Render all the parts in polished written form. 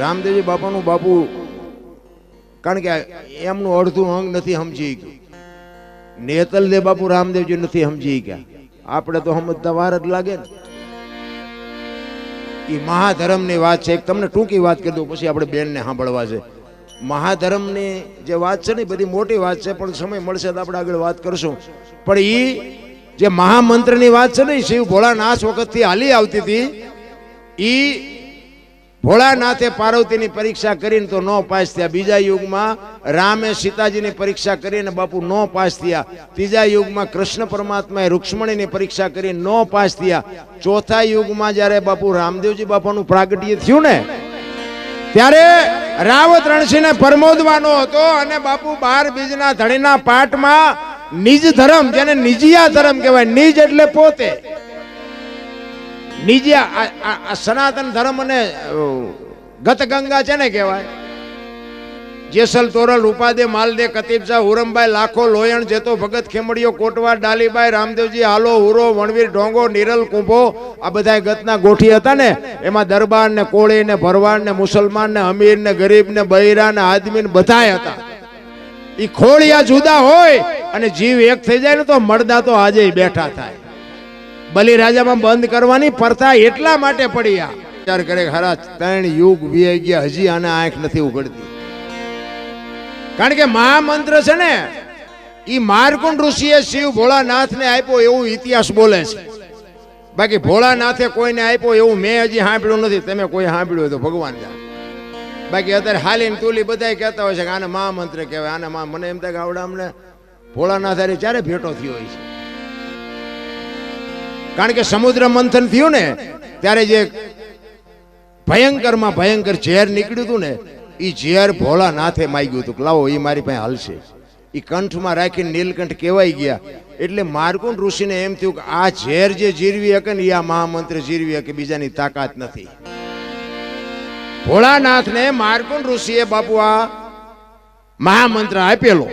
રામદેવજી બાપાનું બાપુ કારણ કે એમનું અડધું અંગ નથી સમજી ગયું. નેતલદેવ બાપુ રામદેવજી નથી સમજી ગયા. આપણે તો સમજતા વાર જ લાગે ને. એ મહાધર્મની વાત છે. તમને ટૂંકી વાત કરી દઉં, પછી આપણે બેનને સાંભળવા છે. મહાધર્મની જે વાત છે ને બધી મોટી વાત છે, પણ સમય મળશે તો આપણે આગળ વાત કરશું. પણ એ જે મહામંત્રની વાત છે ને, શિવ ભોળાનાથ વખતથી હાલી આવતી હતી. એ ભોળાનાથે પાર્વતીની પરીક્ષા કરીને તો નો પાસ થયા. બીજા યુગમાં રામે સીતાજીની પરીક્ષા કરીને બાપુ નો પાસ થયા. ત્રીજા યુગમાં કૃષ્ણ પરમાત્માએ રૂક્ષ્મણીની પરીક્ષા કરીને નો પાસ થયા. ચોથા યુગમાં જ્યારે બાપુ રામદેવજી બાપાનું પ્રાગટ્ય થયું ને, ત્યારે રાવત રણસિંહને પરમોદવાનો હતો અને બાપુ 12 બીજના ધણીના પાઠમાં નિજ ધર્મ, જેને નિજિયા ધર્મ કહેવાય, નિજ એટલે પોતે, નિજિયા સનાતન ધર્મ અને ગત ગંગા છે ને કહેવાય. જેસલ તોરલ રૂપાદે માલદે કતીબસા હુરમભાઈ લાખો લોયણ જેતો ભગત ખેમડીઓ કોટવા ડાલીબાઈ રામદેવજી હાલો હુરો વણવીર ઢોંગો નિરલ કુંભો, આ બધા ગતના ગોઠી હતા ને. એમાં દરબાર ને કોળી ને ભરવાડ ને મુસલમાન ને અમીર ને ગરીબ ને બૈરા ને આદમી ને બધા હતા. ઈ ખોળિયા જુદા હોય અને જીવ એક થઈ જાય ને તો મળદા તો આજે બેઠા થાય. બલિરાજામાં બંધ કરવાની પ્રથા એટલા માટે પડી. આ વિચાર કરે ખરા 3 યુગ વી ગયા, હજી આને આંખ નથી ઉઘડતી. કારણ કે મહામંત્ર છે ને, ઈ માર્કુંડ ઋષિએ શિવ ભોળાનાથને આપ્યો એવું ઇતિહાસ બોલે છે. બાકી ભોળાનાથે કોઈને આપ્યો એવું મેં હજી સાંભળ્યું નથી. તમે કોઈ સાંભળ્યું હોય તો ભગવાન જાણે. બાકી અત્યારે હાલીને તુલી બધા કહેતા હોય છે કે આને મહામંત્ર કહેવાય, આને મને એમ થાય કે આવડા અમને ભોળાનાથ હારે ચારે ભેટો થયો હોય છે. કારણ કે સમુદ્ર મંથન થયું ને ત્યારે જે ભયંકરમાં ભયંકર ઝેર નીકળ્યું હતું ને, એ ઝેર ભોળાનાથે માગ્યું હતું કે લાવો એ મારી પાસે હાલશે. એ કંઠમાં રાખીને નીલકંઠ કહેવાય ગયા. એટલે માર્કુંડ ઋષિને એમ થયું કે આ ઝેર જે જીરવી શકે ને, એ આ મહામંત્ર જીરવી શકે, બીજાની તાકાત નથી. ભોળાનાથને માર્કુંડ ઋષિએ બાપુ આ મહામંત્ર આપેલો.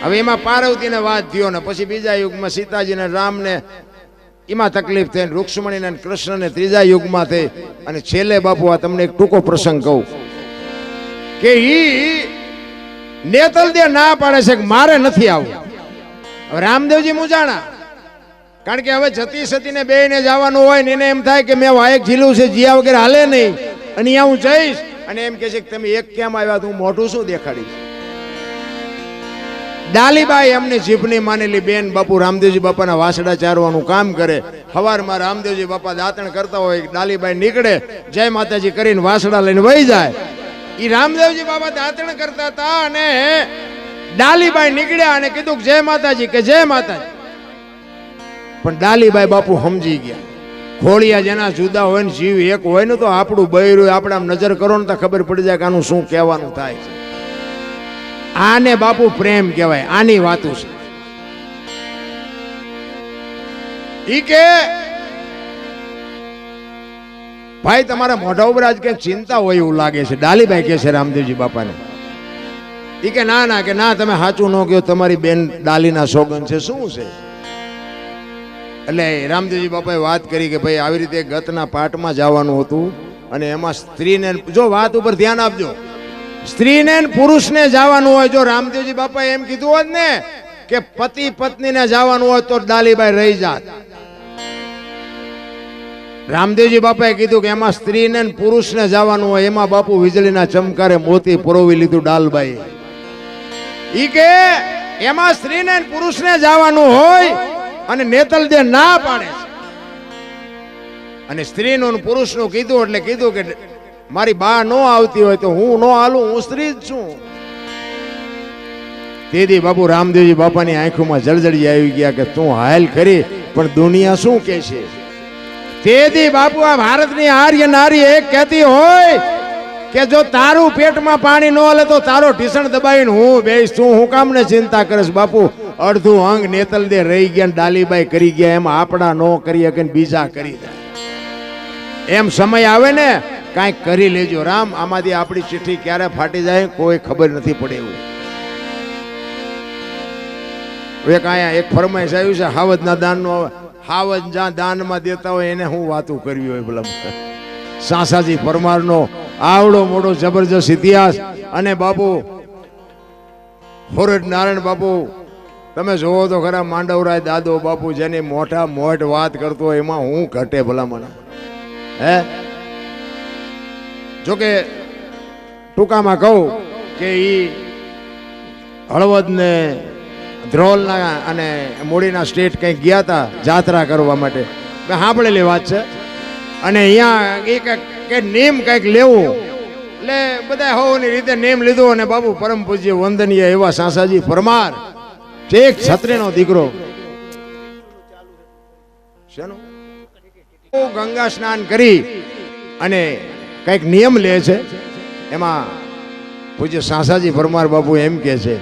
હવે એમાં પાર્વતીને વાત થયો ને, પછી બીજા યુગમાં સીતાજીને રામને એમાં તકલીફ થઈ, રૂક્ષ્મણીને કૃષ્ણને ત્રીજા યુગમાં થઈ. અને છેલ્લે બાપુ આ તમને એક ટૂંકો પ્રસંગ કહું કે ઈ નેતલદેવ ના પાડે છે કે મારે નથી આવવું. રામદેવજી મુજાણા, કારણ કે હવે જતી સતીને બેયને જવાનું હોય ને, એને એમ થાય કે મેં વાયક ઝીલું છે, જીયા વગેરે હાલે નહીં, અને અહીંયા હું જઈશ. અને એમ કે છે કે તમે એક કેમ આવ્યા, હું મોઢું શું દેખાડીશ. ડાલીબાઈ એમની જીભની માનેલી બેન બાપુ રામદેવજી બાપાના વાસડા ચારવાનું કામ કરે. સવારમાં રામદેવજી બાપા દાંતણ કરતા હોય, ડાલીબાઈ નીકળે, જય માતાજી કરીને વાસડા લઈને વહી જાય. ઈ રામદેવજી બાપા દાંતણ કરતા હતા અને ડાલીબાઈ નીકળ્યા અને કીધું જય માતાજી, કે જય માતાજી. પણ ડાલીબાઈ બાપુ સમજી ગયા, ખોળિયા જેના જુદા હોય ને જીવ એક હોય ને, તો આપણું બૈરું આપણે આમ નજર કરો ને તો ખબર પડી જાય કે આનું શું કહેવાનું થાય છે. આને બાપુ પ્રેમ કહેવાય. આની વાતું છે. ઈ કે ભાઈ તમારા મોઢા ઉપર આજ કઈક ચિંતા હોય એવું લાગે છે. ડાલીબાઈ કહે છે રામદેવજી બાપાને. ઈ કે ના ના, કે ના, તમે સાચું ન કહો, તમારી બેન ડાલીના સોગન છે. શું છે? એટલે રામદેવજી બાપાએ વાત કરી કે ભાઈ આવી રીતે ગતના પાઠમાં જવાનું હતું અને એમાં સ્ત્રીને, જો વાત ઉપર ધ્યાન આપજો, સ્ત્રીને પુરુષને જવાનું હોય. જો રામદેવજી બાપાએ એમ કીધું હોત ને કે પતિ પત્નીને જવાનું હોય તો ડાલીબાઈ રહી જાત. રામદેવજી બાપાએ કીધું કે એમાં સ્ત્રીને પુરુષને જવાનું હોય, એમાં બાપુ વીજળીના ચમકારે મોતી પરોવી લીધું ડાલબાઈ. ઈ કે એમાં સ્ત્રીને પુરુષને જવાનું હોય અને નેતલદેવ ના પાડે છે. અને સ્ત્રીનું પુરુષનું કીધું એટલે કીધું કે મારી બા નો આવતી હોય તો હું નો હાલું, હું સ્ત્રી જ છું. તેથી બાપુ રામદેવજી બાપાની આંખોમાં જળજળી આવી ગયા કે તું હાલ કરી, પણ દુનિયા શું કે છે. તેથી બાપુ આ ભારતની આર્ય નારી એક કહેતી હોય કે જો તારું પેટમાં પાણી ન હલે તો તારો ઢીસણ દબાવીને હું બેસ, તું હું કામ ને ચિંતા કરીશ. બાપુ અડધું અંગ નેતલદેવ રહી ગયા, ડાલીબાઈ કરી ગયા, એમ આપણા નો કરી શકે બીજા કરી દે. એમ સમય આવે ને કાંઈક કરી લેજો રામ. આમાંથી આપણી ચિઠ્ઠી ક્યારે ફાટી જાય કોઈ ખબર નથી પડે એવું. એક અહીંયા એક ફરમાઈશ આવ્યું છે હાવજના દાનનો. હાવજ જ્યાં દાનમાં દેતા હોય એને હું વાતું કરવી હોય ભલા. સાસાજી પરમારનો આવડો મોટો જબરજસ્ત ઇતિહાસ. અને બાપુ ખોરડ નારાયણ બાપુ તમે જોવો તો ખરા, માંડવરાય દાદો બાપુ જેની મોટા મોટ વાત કરતો હોય એમાં હું ઘટે ભલામણ. હે જોકે ટૂંકામાં કહું કે ઈ હળવદ ને ધ્રોલના અને મૂડીના સ્ટેટ કંઈક ગયા હતા જાત્રા કરવા માટે, મેં સાંભળેલી વાત છે. અને અહીંયા એ કંઈક નિયમ કંઈક લેવું એટલે બધા હોવાની રીતે નિયમ લીધો. અને બાપુ પરમ પૂજ્ય વંદનીય એવા સાસાજી પરમાર, એક છત્રીનો દીકરો, ગંગા સ્નાન કરી અને કંઈક નિયમ લે છે. એમાં પૂજ્ય સાસાજી પરમાર બાપુ એમ કહે છે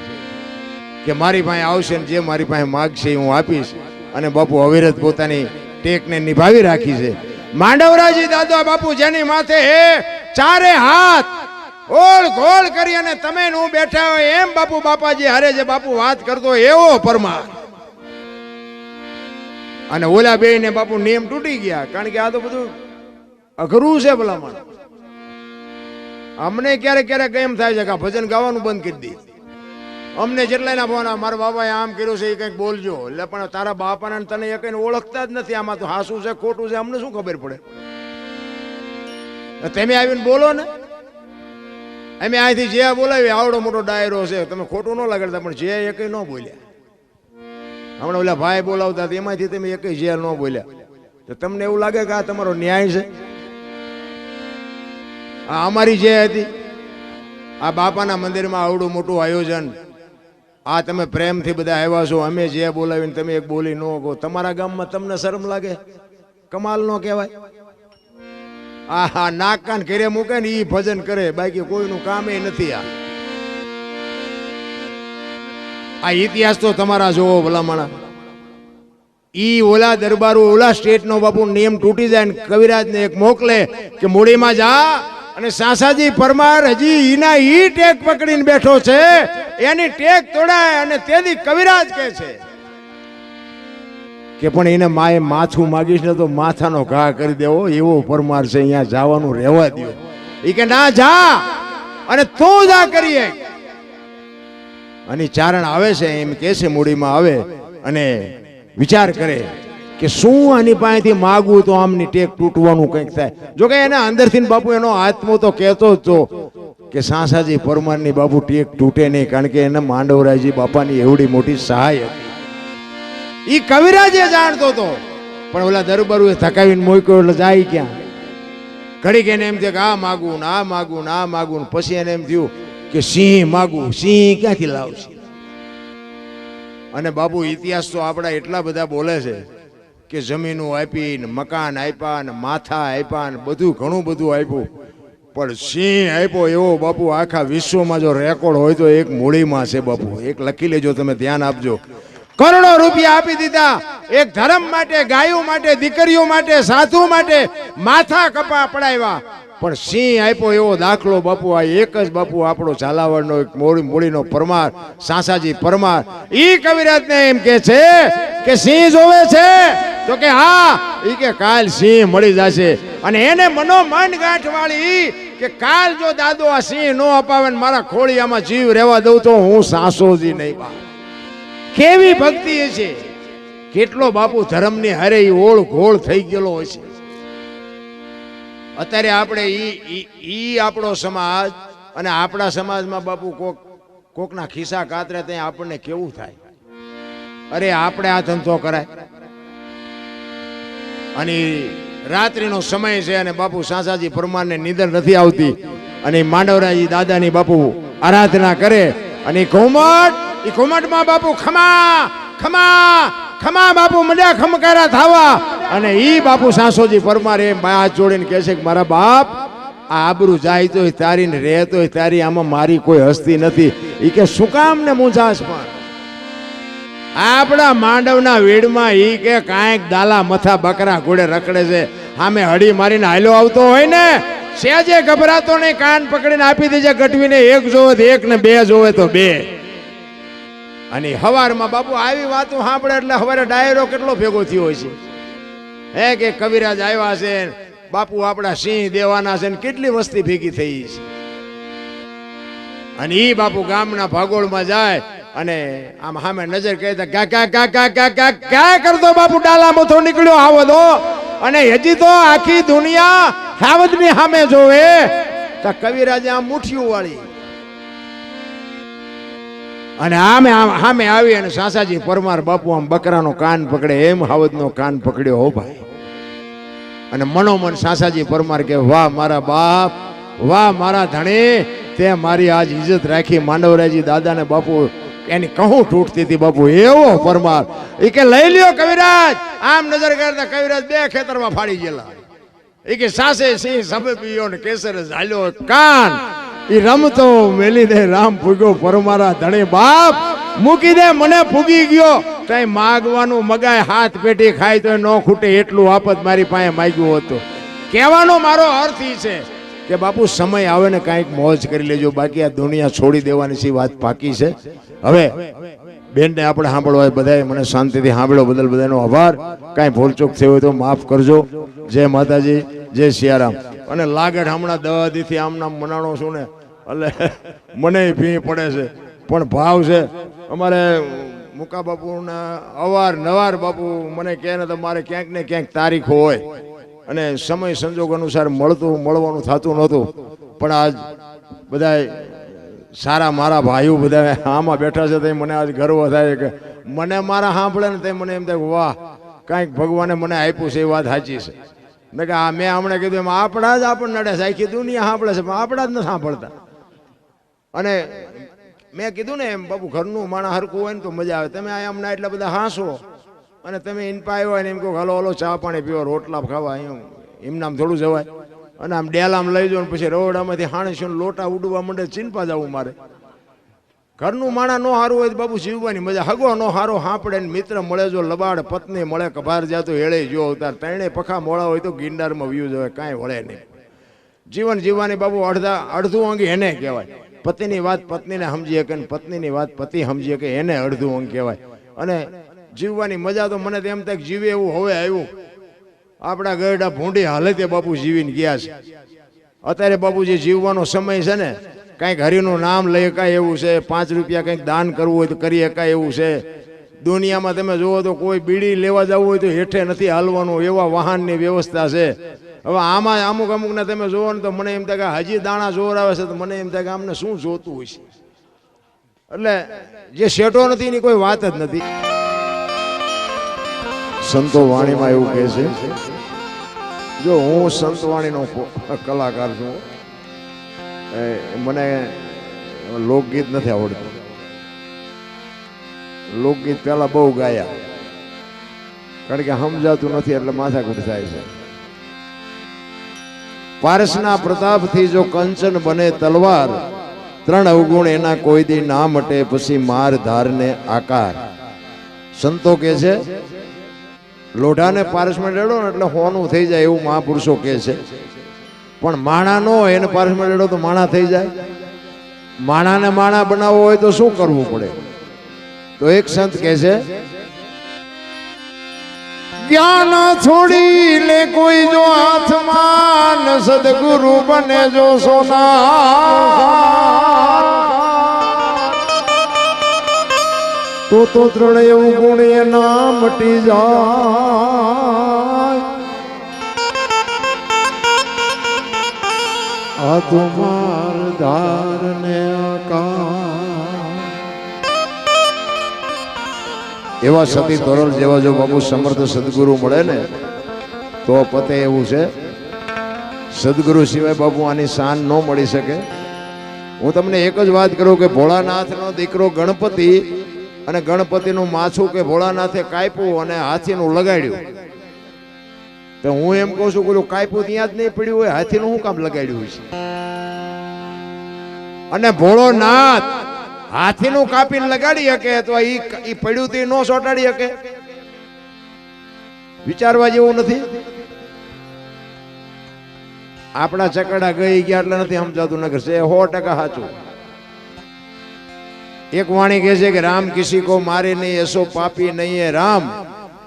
કે મારી પાસે આવશે ને જે મારી પાસે માગશે હું આપીશ. અને બાપુ અવિરત પોતાની ટેકને નિભાવી રાખી છે. માંડવરાજી દાદા બાપુ જેની માથે હે ચારે હાથ ઓળ ગોળ કરી અને તમે હું બેઠા હોય એમ બાપુ બાપાજી હારે જે બાપુ વાત કરતો એવો પરમાર. અને ઓલા બે ને બાપુ નિયમ તૂટી ગયા, કારણ કે આ તો બધું અઘરું છે ભલામણ. અમને ક્યારેક ક્યારેક એમ થાય છે કે આ ભજન ગાવાનું બંધ કરી દે. અમને જેટલા ફોન મારા બાપાએ આમ કર્યું છે એ કંઈક બોલજો, એટલે પણ તારા બાપાને તને એ કઈ ઓળખતા જ નથી. આમાં તો હાસું છે ખોટું છે અમને શું ખબર પડે? તમે આવીને બોલો ને. અમે અહીંથી જે બોલાવી આવડો મોટો ડાયરો છે, તમે ખોટું ન લગાડતા, પણ જે એક ન બોલ્યા. હમણાં ઓલા ભાઈ બોલાવતા એમાંથી તમે એક જે ન બોલ્યા, તો તમને એવું લાગે કે આ તમારો ન્યાય છે? આ અમારી જે હતી આ બાપાના મંદિરમાં આવડું મોટું આયોજન, આ તમે પ્રેમથી બધા આવ્યા છો, અમે જે બોલાવીને તમે એક બોલી ન કહો. તમારા ગામમાં તમને શરમ લાગે? કમાલ નો કહેવાય? આ નાક કાન ઘેરે મૂકે ને ઈ ભજન કરે, બાકી કોઈનું કામ એ નથી. આ ઇતિહાસ તો તમારા જોવો ભલામણા. ઈ ઓલા દરબારો ઓલા સ્ટેટ નો બાપુ નિયમ તૂટી જાય ને કવિરાજ ને એક મોકલે કે મૂડીમાં જા, અને સાસાજી પરમાર હજી ઈના ઈ ટેક પકડીને બેઠો છે, એની ટેક તોડાય. અને તેથી કવિરાજ કહે છે કે પણ એને માએ માથું માગીશ ને તો માથાનો ઘા કરી દેવો, એવો પરમાર છે. અહીંયા જવાનું રહેવા દો. એ કે ના જા અને તું જા કરીએ. અને ચારણ આવે છે એમ કે છે, મૂડીમાં આવે અને વિચાર કરે કે શું આની પાસેથી માગવું તો આમની ટેક તૂટવાનું કંઈક થાય. જોકે એના અંદરથી બાપુ એનો આત્મો તો કહેતો જ તો કે સાસાજી પરમારની બાપુ ટેક તૂટે નહીં, કારણ કે એને માંડવરાયજી બાપાની એવડી મોટી સહાય હતી. ઈ કવિરાજે જાણતો હતો, પણ ઓલા દરબારુએ થકાવીને મોક્યો એટલે જાય ક્યાં? ઘડીક એને એમ થયું કે આ માગું ને આ માગું ને આ માગું. પછી એને એમ થયું કે સિંહ માગું, સિંહ ક્યાંથી લાવશે? અને બાપુ ઇતિહાસ તો આપણા એટલા બધા બોલે છે કે જમીનો આપી ને મકાન આપ્યા ને માથા આપ્યા ને બધું ઘણું બધું આપ્યું, પણ સિંહ આપ્યો એવો બાપુ આખા વિશ્વમાં જો રેકોર્ડ હોય તો એક મૂડીમાં છે બાપુ. એક લખી લેજો, તમે ધ્યાન આપજો. કરોડો રૂપિયા આપી દીધા એક ધર્મ માટે, ગાયો માટે, દીકરીઓ માટે, સાધુ માટે માથા કપા પડાવ્યા, પણ સિંહ આપ્યો એવો દાખલો બાપુ આ એક જ બાપુ આપણો ઝાલાવાડનો એક મૂડીનો પરમાર સાસાજી પરમાર. ઈ કવિરાજને એમ કે છે કે સિંહ જોવે છે? તો કે હા. ઈ કે કાલ સિંહ મળી જશે. અને એને મનોમન ગાંઠ વાળી કે કાલ જો દાદો આ સિંહ નો અપાવે ને મારા ખોળિયામાં જીવ રહેવા દઉં તો હું સાસોજી નહીં. કેવી ભક્તિ છે! કેટલો બાપુ ધર્મની હારે ઓળ ઘોળ થઈ ગયેલો હોય છે. અત્યારે આપણે ઈ આપણો સમાજ, અને આપણા સમાજમાં બાપુ કોકના ખિસ્સા કાતરે ત્યાં આપણને કેવું થાય? અરે આપણે આ ધંધો કરાય. અને રાત્રિનો સમય છે અને બાપુ સાસાજી પરમારને નીંદર નથી આવતી, અને માંડવરાજી દાદાની બાપુ આરાધના કરે. અને ઘુમટમાં બાપુ ખમા ખમા ખમા બાપુ મજા ખમકારા થાવા. અને ઈ બાપુ સાસોજી પરમાર એમ હાથ જોડીને કહે છે કે મારા બાપ, આ આબરૂ જાય તોય તારી ને રહે તોય તારી, આમાં મારી કોઈ હસ્તી નથી. ઈ કે શું કામ ને મૂંઝાશ? પણ આપણા માંડવના વેડમાં ઈ કે કાંઈક દાલા મથા બકરા ઘોડે રખડે છે, સામે હડી મારીને હાલ્યો આવતો હોય ને, સેજે ગભરાતો નહીં, કાન પકડીને આપી દેજે ગટવીને, એક જોવે તો એક ને બે જોવે તો બે. અને હવારમાં બાપુ આવી વાતો સાંભળે એટલે હવારે ડાયરો કેટલો ભેગો થયો હોય છે. હે કે કવિરાજ આવ્યા છે, બાપુ આપણા સિંહ દેવાના છે ને કેટલી વસ્તી ભેગી થઈ છે. અને ઈ બાપુ ગામના ભાગોળમાં જાય અને આમ સામે નજર કહે તો ક્યાં કરતો બાપુ ડાલા મથો નીકળ્યો આવો દો. અને હજી તો આખી દુનિયા હાવદની સામે જોવે તો કવિરાજે આમ મુઠ્ઠીઓ વાળી અને સામે આવી અને સાસાજી પરમાર બાપુ આમ બકરાનો કાન પકડે એમ હાવદનો કાન પકડ્યો હો ભાઈ. અને મનોમન સાસાજી પરમાર કે વાહ મારા બાપ, વાહ મારા ધણી, તે મારી આજ ઇજ્જત રાખી. માંડવરાજી દાદાને બાપુ એની કહું તૂટતી હતી બાપુ એવો પરમાર. એ કે લઈ લ્યો કવિરાજ. આમ નજર કરતા કવિરાજ બે ખેતરમાં ફાડી ગયેલા. એ કે સાસે સિંહ સભે પીયો ને કેસર ઝાલ્યો કાન. એ રમતો મેલી દે રામ ફૂગ્યો પરમારા ધણી બાપ મૂકી દે મને ફૂગી ગયો. કઈ માગવાનું મગાય હાથ પેટી ખાય તો ન ખૂટે એટલું આપત મારી પાસે માગ્યું હતું. કહેવાનો મારો અર્થ એ છે કે બાપુ સમય આવે ને કાંઈક મોજ કરી લેજો, બાકી આ દુનિયા છોડી દેવાની સી વાત પાકી છે. હવે બેનને આપણે સાંભળવા બધાએ મને શાંતિથી સાંભળો બદલ બધાનો આભાર. કાંઈ ભૂલચૂક થઈ હોય તો માફ કરજો. જય માતાજી, જય સિયારામ. અને લાગડ હમણાં 10 દીથી આમના મનાણો છું ને એટલે મને ભી પડે છે પણ ભાવ છે. અમારે મુકા બાપુના અવારનવાર બાપુ મને કહે ને તો મારે ક્યાંક ને ક્યાંક તારીખ હોય અને સમય સંજોગ અનુસાર મળવાનું થતું નહોતું. પણ આજ બધા સારા મારા ભાઈઓ બધા આમાં બેઠા છે તો મને આજ ગર્વ થાય કે મને મારા સાંભળે ને તે મને એમ થાય વાહ કાંઈક ભગવાને મને આપ્યું છે એ વાત સાચી છે. ને કે આ મેં હમણાં કીધું એમ આપણા જ આપણને નડે છે, આખી દુનિયા સાંભળે છે પણ આપણા જ નથી સાંભળતા. અને મેં કીધું ને એમ બાપુ ઘરનું માણા હરકું હોય ને તો મજા આવે. તમે આ હમણાં એટલા બધા હાંસો અને તમે ઇનપા આવ્યા ને એમ કહો હલો હલો ચા પાણી પીવો રોટલા ખાવા એમ નામ થોડું જવાય. અને આમ ડેલામ લઈ જાઓ ને પછી રવડામાંથી હાણસીને લોટા ઉડવા માંડે ચીનપા જવું મારે. ઘરનું માણા નો સારું હોય તો બાપુ જીવવાની મજા. હગો નો હારો હાંપડે ને મિત્ર મળે જો લબાડ, પત્ની મળે કભાર જાતો હેળે જો અવતાર, ત્રણેય પખા મોડા હોય તો ગિંડારમાં વ્યૂ જવાય કાંઈ વળે નહીં. જીવન જીવવાની બાપુ અડધું અંગ એને કહેવાય. પતિની વાત પત્નીને સમજી શકે ને પત્નીની વાત પતિ સમજી શકે એને અડધું અંગ કહેવાય. અને જીવવાની મજા તો મને તેમ થાય જીવે એવું હવે આવ્યું. આપણા ગરડા ભૂંડી હાલતે બાપુ જીવીને ગયા છે. અત્યારે બાપુ જે જીવવાનો સમય છે ને કંઈક હરિનું નામ લઈ શકાય એવું છે, 5 રૂપિયા કંઈક દાન કરવું હોય તો કરી શકાય એવું છે. દુનિયામાં તમે જુઓ તો કોઈ બીડી લેવા જવું હોય તો હેઠે નથી હાલવાનું એવા વાહનની વ્યવસ્થા છે. હવે આમાં અમુકને તમે જુઓ ને તો મને એમ થાય કે હજી દાણા જોર આવે છે તો મને એમ થાય કે આમને શું જોતું હોય છે. એટલે જે શેઠો નથી એની કોઈ વાત જ નથી. સંતો વાણીમાં એવું કહે છે, જો હું સંત વાણીનો કલાકાર છું, મને લોકગીત નથી આવડતું. લોકગીત પેલા બહુ ગાયા કારણ કે સમજાતું નથી એટલે માથાકૂટ થાય છે. પારસના પ્રતાપથી જો કંચન બને તલવાર, 3 અવગુણ એના કોઈ દી ના મટે પછી માર ધારને આકાર. સંતો કે છે લોઢાને પારસમાં રેડો ને એટલે હોનું થઈ જાય એવું મહાપુરુષો કે છે. પણ માણા નો હોય એને પારસમાં રેડો તો માણા થઈ જાય. માણાને માણા બનાવવો હોય તો શું કરવું પડે? તો એક સંત કહે છે જ્ઞાન છોડી લે કોઈ જો હાથમાં, સદગુરુ બને જો સોના, તો 3 એવું ગુણ એના મટી જાય. આ તુમાર ધારને એવા સતી તોરલ જેવા જો બાપુ સમર્થ સદગુરુ મળે ને તો પતે એવું છે. સદગુરુ સિવાય બાપુ આની શાન ન મળી શકે. હું તમને એક જ વાત કરું કે ભોળાનાથનો દીકરો ગણપતિ અને ગણપતિનું માથું કે ભોળાનાથે કાપ્યું અને હાથીનું લગાડ્યું. તો હું એમ કહું છું કે કાપ્યું ત્યાં જ નહીં પડ્યું હોય, હાથીનું શું કામ લગાડ્યું છે? અને ભોળોનાથ હાથીનું કાપીને લગાડી શકે તો ઈ પડ્યું તે નો ચોટાડી શકે? વિચારવા જેવું નથી. આપણા ચકડા ગઈ ગયા એટલે નથી સમજાતું નગર છે 100% સાચું. એક વાણી કહે છે કે રામ કિસી કો મારે નહીં એસો પાપી નહીં હે રામ,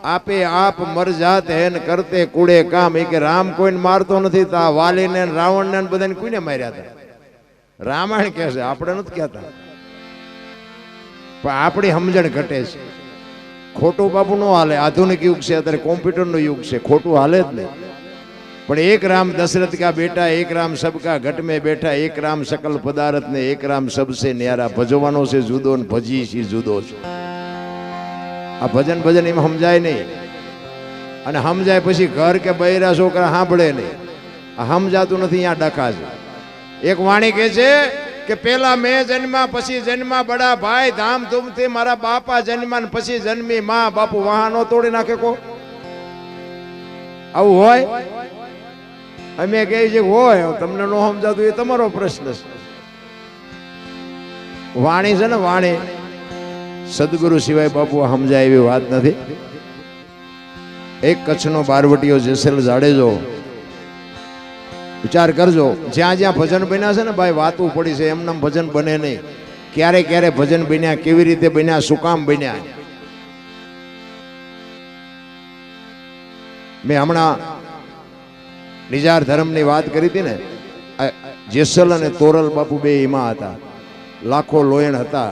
આપે આપ મર જાત હેન કરતે કુડે કામ. એ કે રામ કોઈને મારતો નથી, તા વાલીને રાવણને બધાને કોઈને માર્યા હતા. રામાયણ કહે છે, આપણે નથી કહેતા. પણ આપણી સમજણ ઘટે છે. ખોટું બાપુ નો હાલે. આધુનિક યુગ છે, અત્યારે કોમ્પ્યુટરનો યુગ છે, ખોટું હાલે જ નહીં. પણ એક રામ દશરથ કા બેટા, એક રામ સબકા ઘટ में બેઠા, એક રામ સકલ પદાર્થ ને એક રામ સબસે ન્યારા. ભજવાનો છે જુદો ને ભજી છે જુદો છે. આ ભજન એમાં સમજાય નહીં, અને સમજાય પછી ઘર કે બૈરા છોકરા સાંભળે નહીં. આ સમજાતું નથી, અહીંયા ડખા છે. એક વાણી કહે છે કે પેલા મેં જન્મા પછી જન્મા બડા ભાઈ, ધામધૂમથી મારા બાપા જન્મા પછી જન્મી માં. બાપુ વાહનો તોડી નાખે કો? આવું હોય? અમે કહે છે હોય, તમને ન સમજાતું એ તમારો પ્રશ્ન છે. વાણી છે ને વાણી, સદગુરુ સિવાય બાપુ સમજાય એવી વાત નથી. એક કચ્છનો બારવટીયો જેસલ જાડેજો, વિચાર કરજો, જ્યાં જ્યાં ભજન બન્યા છે ને ભાઈ, વાતું પડી છે. એમનામ ભજન બને નહીં. ક્યારે ક્યારે ભજન બન્યા, કેવી રીતે બન્યા, શું કામ બન્યા. મેં હમણાં નિજાર ધર્મની વાત કરી હતી ને, જેસલ અને તોરલ બાપુ બે એમાં હતા. લાખો લોયણ હતા,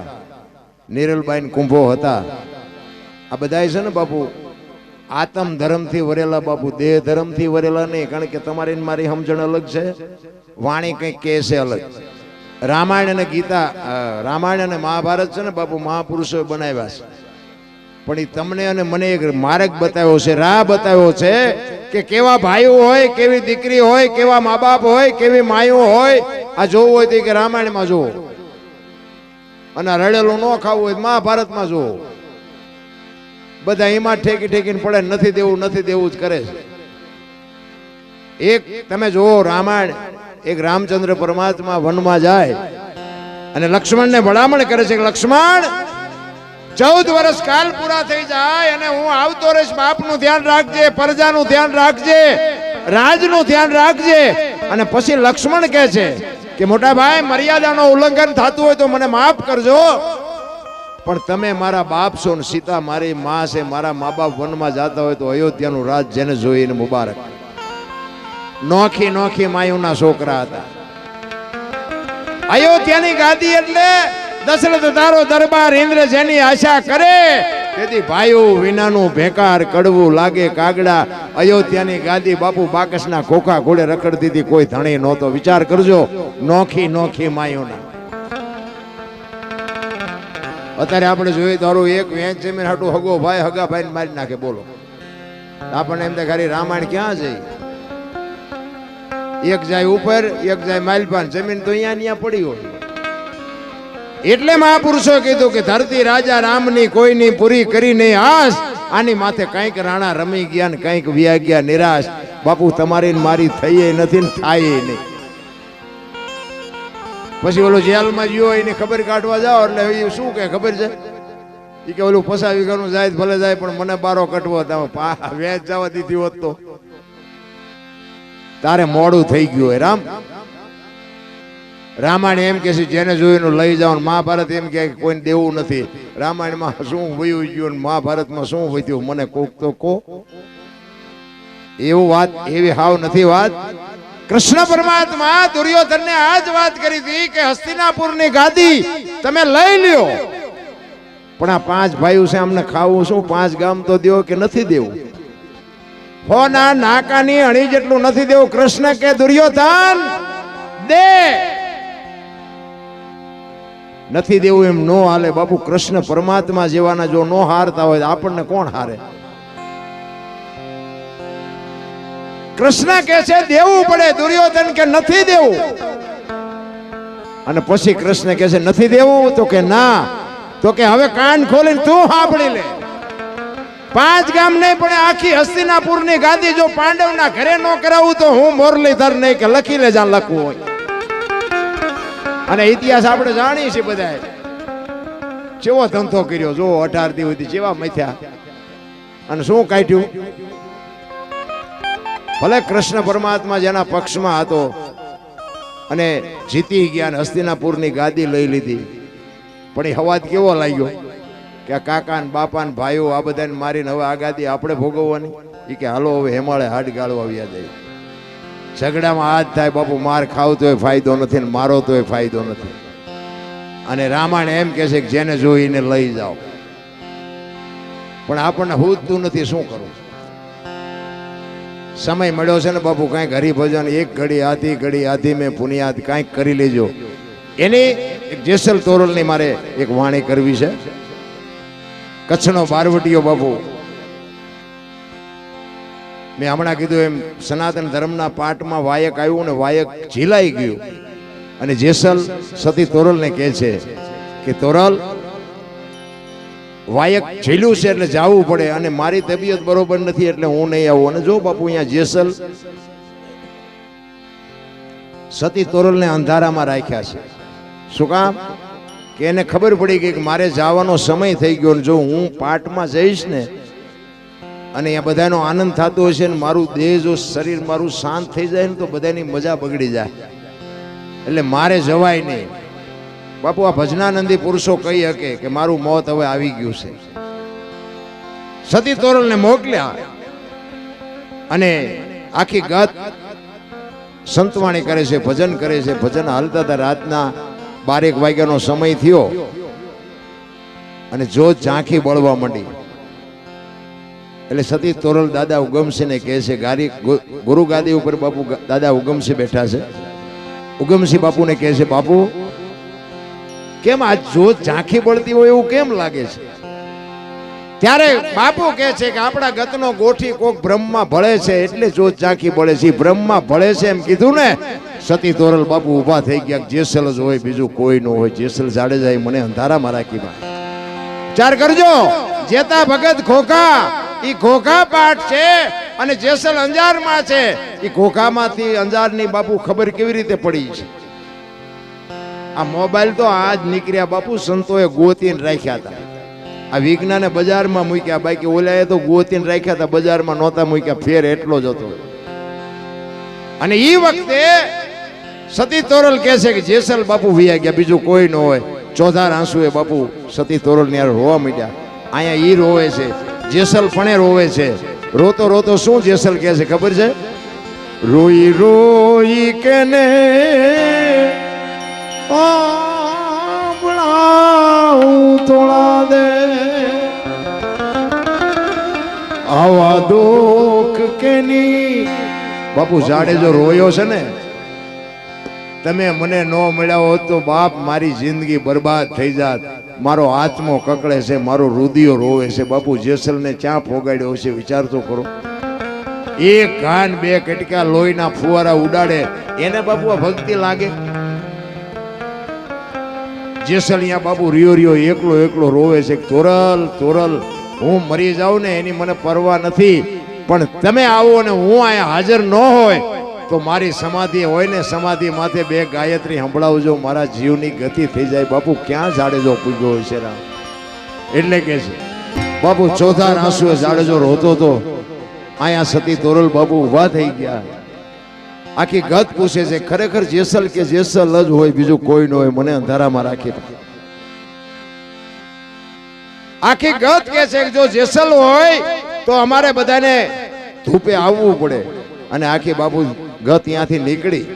નિરલબાઈ કુંભો હતા. આ બધા છે ને બાપુ આત્મ ધર્મથી વરેલા બાપુ, દેહ ધર્મથી વરેલા નહીં. કારણ કે તમારી મારી સમજણ અલગ છે, વાણી કંઈક કહે છે અલગ. રામાયણ અને ગીતા, રામાયણ અને મહાભારત છે ને બાપુ, મહાપુરુષો બનાવ્યા છે. પણ એ તમને અને મને એક માર્ગ બતાવ્યો છે, રાહ બતાવ્યો છે કે કેવા ભાઈઓ હોય, કેવી દીકરી હોય, કેવા મા બાપ હોય, કેવી માયું હોય. આ જોવું હોય તો કે રામાયણમાં જોવો, અને રડેલું ન ખાવું હોય મહાભારતમાં જોવો. બધા એમાં ઠેકી ઠેકીને પડે, નથી દેવું જ કરે છે. એક તમે જુઓ રામાયણ, એક રામચંદ્ર પરમાત્મા વનમાં જાય અને લક્ષ્મણને ભલામણ કરે છે કે લક્ષ્મણ, 14 વર્ષ કાલ પૂરા થઈ જાય અને હું આવતો રહીશ. બાપનું ધ્યાન રાખજે, પ્રજાનું ધ્યાન રાખજે, રાજનું ધ્યાન રાખજે. અને પછી લક્ષ્મણ કહે છે કે મોટા ભાઈ, મર્યાદાનો ઉલ્લંઘન થતું હોય તો મને માફ કરજો, પણ તમે મારા બાપ છો ને સીતા મારી માં છે. મારા મા બાપ વનમાં જતા હોય તો અયોધ્યાનું રાજ જેને જોઈને મુબારક. નોખી નોખી માયુના છોકરા હતા. અયોધ્યાની ગાદી એટલે દશરથ તારો દરબાર, ઇન્દ્ર જેની આશા કરે. તેથી ભાઈઓ વિનાનું ભેકાર, કડવું લાગે કાગડા. અયોધ્યાની ગાદી બાપુ બાકસના ખોખા ઘોડે રખડતી હતી, કોઈ ધણી નહોતો. વિચાર કરજો, નોખી નોખી માયુના. અત્યારે આપણે જોઈએ તારું એક વેચ જમીન હાટું હગો ભાઈ હગા ભાઈ મારી નાખે. બોલો, આપણને એમ થાય ખાલી રામાયણ ક્યાં જઈ? એક જાય ઉપર, એક જાય માલપાન. જમીન તો અહીંયા પડી હોય. એટલે મહાપુરુષો કીધું કે ધરતી રાજા રામની કોઈની પૂરી કરી નહીં આસ. આની માથે કંઈક રાણા રમી ગયા ને કંઈક વ્યા ગયા નિરાશ. બાપુ તમારી મારી થઈ નથી ને થાય નહીં. પછી ઓલો જેલમાં ગયો એને ખબર કાઢવા જાઓ એટલે એ શું કે ખબર છે, એ કે ઓલું 50 વીઘાનું જાય ભલે જાય પણ મને બારો કટવો. વેચ જવા દીધી હોત તો તારે મોડું થઈ ગયું હોય. રામાયણ એમ કે છે જેને જોયું લઈ જાઓ. મહાભારત એમ કે કોઈને દેવું નથી. રામાયણમાં શું વયું ગયું, મહાભારતમાં શું વધ્યું, મને કોક તો કો. એવું વાત એવી હાવ નથી વાત. કૃષ્ણ પરમાત્મા દુર્યોધનને આ જ વાત કરી હતી કે હસ્તિનાપુરની ગાદી તમે લઈ લ્યો, પણ આ 5 ભાઈઓ છે, અમને ખાવું શું? 5 ગામ તો દેવો કે નથી દેવું? હોના નાકાની અણી જેટલું નથી દેવું. કૃષ્ણ કે દુર્યોધન દે, નથી દેવું એમ નો હાલે. બાપુ કૃષ્ણ પરમાત્મા જેવાના જો નો હારતા હોય આપણને કોણ હારે? કૃષ્ણ કે છે દેવું પડે, દુર્યોધન કે નથી દેવું. અને પછી કૃષ્ણ કે છે નથી દેવું, તો કે ના, તો કે હવે કાન ખોલીને તું સાંભળી લે. 5 ગામ નહીં પણ આખી હસ્તિનાપુરની ગાદી જો પાંડવના ઘરે નો કરાવું તો હું મોરલીધર નહીં, કે લખી લે જ્યાં લખવું હોય. અને ઇતિહાસ આપણે જાણીએ છીએ બધા, કેવો ધંધો કર્યો જો 18 દિવસથી કેવા મથ્યા અને શું કાઢ્યું. ભલે કૃષ્ણ પરમાત્મા જેના પક્ષમાં હતો અને જીતી ગયા, હસ્તિનાપુરની ગાદી લઈ લીધી, પણ એ હવાજ કેવો લાગ્યો કે આ કાકા ને બાપા ને ભાઈઓ આ બધાને મારીને હવે આગાદી આપણે ભોગવવાની? એ કે હાલો હવે હેમાળે હાડ ગાળવા આવ્યા જાય. ઝઘડામાં હાથ થાય, બાપુ માર ખાવ તોય ફાયદો નથી ને મારો તોય ફાયદો નથી. અને રામાયણ એમ કહે છે કે જેને જોઈને લઈ જાઓ, પણ આપણને હૂજતું નથી, શું કરવું? સમય મળ્યો છે ને બાપુ, કાંઈક હરિભજન, એક ઘડી આધી મેં પુનિયાદ કાંઈક કરી લેજો. એની એક જેસલ તોરલની મારે એક વાણી કરવી છે. કચ્છનો બારવટીયો બાપુ, મેં હમણાં કીધું એમ સનાતન ધર્મના પાઠમાં વાયક આવ્યું ને વાયક ઝીલાઈ ગયું. અને જેસલ સતી તોરલને કહે છે કે તોરલ, વાયક ઝીલ્યું છે એટલે જવું પડે, અને મારી તબિયત બરોબર નથી એટલે હું નહીં આવું. અને જો બાપુ અહીંયા જેસલ સતી તોરલને અંધારામાં રાખ્યા છે. શું કામ? કે એને ખબર પડી ગઈ કે મારે જવાનો સમય થઈ ગયો, ને જો હું પાઠમાં જઈશ ને અને અહીંયા બધાનો આનંદ થતો હશે ને મારું દેહ જો શરીર મારું શાંત થઈ જાય ને તો બધાની મજા બગડી જાય, એટલે મારે જવાય નહીં. બાપુ આ ભજનાનંદી પુરુષો કહી શકે કે મારું મોત હવે આવી ગયું છે. સતી તોરલને મોકલ્યા અને આખી ગત સંતવાણી કરે છે, ભજન કરે છે. ભજન હાલતા હતા, રાતના 12 વાગ્યાનો સમય થયો અને જોત ઝાંખી બળવા માંડી. એટલે સતી તોરલ દાદા ઉગમસિંહને કહે છે, ગુરુ ગાદી ઉપર બાપુ દાદા ઉગમસિંહ બેઠા છે. ઉગમસિંહ બાપુને કહે છે, બાપુ કેમ આ જોત ઝાંખી બળતી હોય એવું કેમ લાગે છે? ત્યારે બાપુ કહે છે કે આપણા ગતનો ગોઠી કોક બ્રહ્મમાં ભળે છે એટલે જોત ઝાંખી બળે છે. બ્રહ્મમાં ભળે છે એમ કીધું ને, સતી તોરલ બાપુ ઊભા થઈ ગયા. જેસલ જ હોય, બીજું કોઈ ન હોય. જેસલ જાડેજાએ મને અંધારામાં રાખી. વિચાર કરજો, જેતા ભગત ખોખા, ઈ ખોખા પાઠ છે અને જેસલ અંજારમાં છે. ઈ ખોખામાંથી અંજારની બાપુ ખબર કેવી રીતે પડી છે? આ મોબાઈલ તો આજ નીકળ્યા બાપુ, સંતોએ ગોતીને રાખ્યા હતા. આ વિજ્ઞાને બજારમાં મૂક્યા, બાકી ઓલાએ તો ગોતીને રાખ્યા હતા, બજારમાં નહોતા મૂક્યા. ફેર એટલો જ હતો. અને ઈ વખતે સતી તોરલ કહે છે કે જેસલ બાપુ વિયા ગયા, બીજું કોઈ ન હોય. ચોધાર આંસુએ બાપુ સતી તોરલ ને રોવા માંડ્યા. અહીંયા ઈ રોવે છે, જેસલ પણ રોવે છે. રોતો રોતો શું જેસલ કહે છે ખબર છે? રોઈ રોઈ કેને તોળા દે આવા દુઃખ કેની. બાપુ જાડેજો રોયો છે ને, તમે મને ન મળ્યા હોત તો બાપ મારી જિંદગી બરબાદ થઈ જાત. મારો આત્મો કકળે છે, મારો રુધિયો રોવે છે. બાપુ જેસલને ક્યાં પોગાડ્યો છે વિચાર તો કરો. એક ઘાન 2 કટકા લોહીના ફુવારા ઉડાડે એને બાપુ આ ભક્તિ લાગે? જેસલ અહીંયા બાપુ રિયો એકલો રોવે છે. તોરલ તોરલ, હું મરી જાઉં ને એની મને પરવા નથી, પણ તમે આવો ને હું અહીંયા હાજર ન હોય તો મારી સમાધિ હોય ને, સમાધિ માથે 2 ગાયત્રી સંભળાવજો, મારા જીવની ગતિ થઈ જાય. બાપુ ક્યાં જાડેજો પૂગ્યો હોય છે રામ? એટલે કે છે બાપુ ચોથા આંસુએ જાડેજો રોતો તો. અહીંયા સતી તોરલ બાપુ ઊભા થઈ ગયા. આખી ગત પૂછે છે, ખરેખર જેસલ કે જેસલ જ હોય, બીજું કોઈ ન હોય, મને અંધારામાં રાખી. આખી ગત કે છે કે જો જેસલ હોય તો અમારે બધાને ધૂપે આવવું પડે. અને આખી બાપુ ગત ત્યાંથી નીકળી,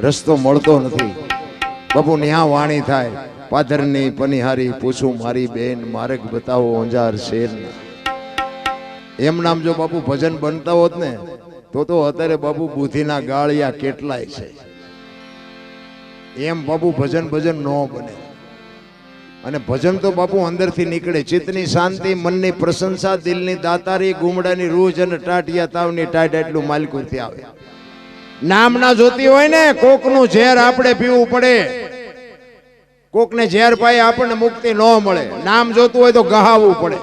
રસ્તો મળતો નથી. બાપુ ન્યા વાણી થાય, પાધરની પનિહારી પૂછું મારી બેન, માર્ગ બતાવો અંજાર શેર. એમ નામ જો બાપુ ભજન બનતા હોત ને તો અત્યારે બાપુ બુદ્ધિના ગાળિયા કેટલાય છે. એમ બાપુ ભજન ન બને. અને ભજન તો બાપુ અંદરથી નીકળે. ચિત્તની શાંતિ, મનની પ્રશંસા, દિલની દાતારી, ગુમડાની રૂજ અને ટાટિયા તાવની ટાટ એટલું માલકુરથી આવે. નામ ના જોતી હોય ને, કોકનું ઝેર આપણે પીવું પડે. કોકને ઝેર પાય આપણને મુક્તિ ન મળે. નામ જોતું હોય તો ગહાવવું પડે.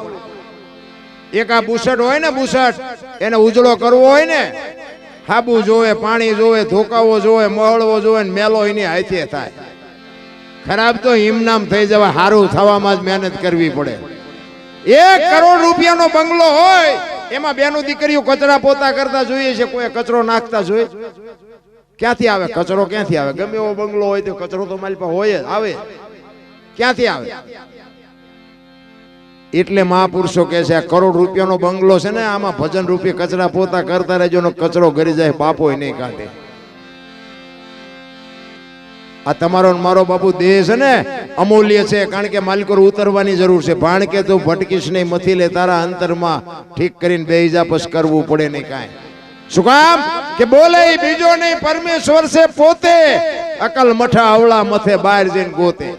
એક આ બુસટ હોય ને, બુસટ એને ઉજળો કરવો હોય ને, હાબુ જોવે, પાણી જોવે, ધોકાવો જોવે, મહળવો જોવે ને મેલો એની હાથે થાય. ખરાબ તો હિમનામ થઈ જવા, સારું થવામાં જ મહેનત કરવી પડે. 1 કરોડ રૂપિયાનો બંગલો હોય, એમાં બેનું દીકરીઓ કચરા પોતા કરતા જોઈએ છે, કોઈ કચરો નાખતા જોઈએ? ક્યાંથી આવે કચરો? ક્યાંથી આવે? ગમે એવો બંગલો હોય તો કચરો તો મારી પાસે હોય જ. આવે ક્યાંથી આવે? એટલે મહાપુરુષો કહે છે આ કરોડ રૂપિયાનો બંગલો છે ને આમાં ભજન રૂપી કચરા પોતા કરતા રહેજો નો કચરો ઘરી જાય બાપોય નહીં કાઢે. આ તમારો મારો બાપુ દેહ છે ને અમૂલ્ય છે, કારણ કે માલિકો ઉતરવાની જરૂર છે. ભાણ કે તું ભટકીશ નહીં, મથી લે તારા અંતરમાં ઠીક કરીને બેહી જા, પછી કરવું પડે નહીં કાંઈ. શું કામ કે બોલે બીજો નહીં પરમેશ્વર છે પોતે, અકલ મઠા અવળા મથે બહાર જઈને ગોતે.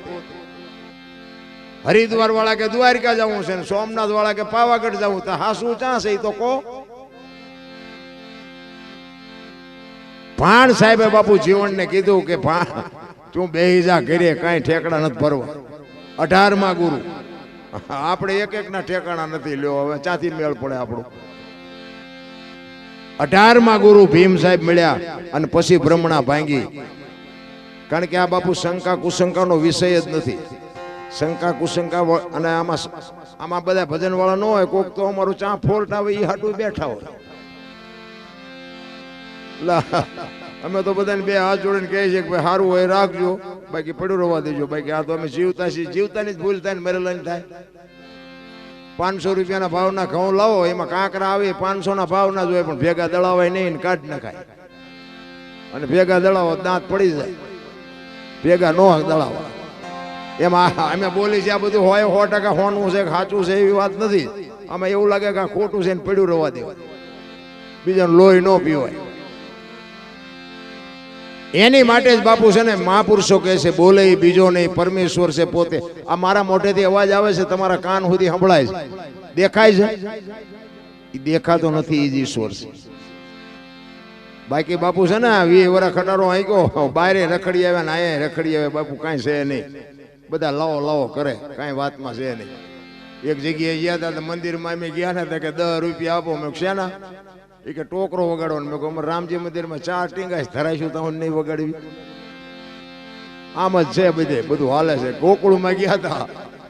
હરિદ્વાર વાળા કે દ્વારકા જવું છે, સોમનાથ વાળા કે પાવાગઢ જવું, તો હાસું ચા છે તો કો. ભાણ સાહેબે બાપુ જીવનને કીધું કે ભાણ તું બેહી જા ઘરે, કાંઈ ઠેકડા નથી ભરવા. 18મા ગુરુ. આપણે એક એક ના ઠેકાણા નથી લ્યો, હવે ચાથી મેળ પડે આપણું. 18મા ગુરુ ભીમ સાહેબ મળ્યા અને પછી બ્રહ્મણા ભાંગી. કારણ કે આ બાપુ શંકા કુશંકાનો વિષય જ નથી. શંકા કુશંકા અને આમાં બધા ભજન વાળા ન હોય, કોક તો અમારું ચા ફોલ્ટ આવે એ હાટું બેઠા હોય. અમે તો બધાને બે હાથ જોડીને કહીએ છીએ કે ભાઈ સારું હોય રાખજો, બાકી પડ્યું રહેવા દેજો. બાકી આ તો અમે જીવતા છીએ, જીવતાની જ ભૂલ થાય ને મરેલાની થાય. 500 રૂપિયાના ભાવના ઘઉં લાવો, એમાં કાંકરા આવે 500 ના ભાવના જ હોય, પણ ભેગા દળાવાય નહીં, કાઢ નખાય. અને ભેગા દળાવો દાંત પડી જાય, ભેગા નો દળાવા. એમાં અમે બોલી છે આ બધું હોય 100% હોનું છે, સાચું છે એવી વાત નથી. આમાં એવું લાગે કે આ ખોટું છે ને પડ્યું રહેવા દેવાય, બીજાનું લોહી ન પીવાય. એની માટે જ બાપુ છે ને મહાપુરુષો કહે છે બોલે બીજો નહીં પરમેશ્વર છે પોતે. આ મારા મોઢેથી અવાજ આવે છે, તમારા કાન સુધી સંભળાય છે, દેખાય છે, એ દેખાતો નથી, એ જ ઈશ્વર છે. બાકી બાપુ છે ને 20 વર્ષ ખટારો આંક્યો, બારે રખડી આવ્યા ને આયા રખડી આવ્યા, બાપુ કાંઈ છે નહીં. બધા લાવો લાવો કરે, કાંઈ વાતમાં છે નહીં. એક જગ્યાએ ગયા હતા મંદિરમાં અમે ગયા ને કે 10 રૂપિયા આપો. મેં શેના? એ કે ટોકરો વગાડવાનો. મેં કહું રામજી મંદિરમાં 4 ટીંગાઈ ધરાઈશું તો નહીં વગાડવી. આમ જ છે બધે, બધું હાલે છે. ગોકુળમાં ગયા હતા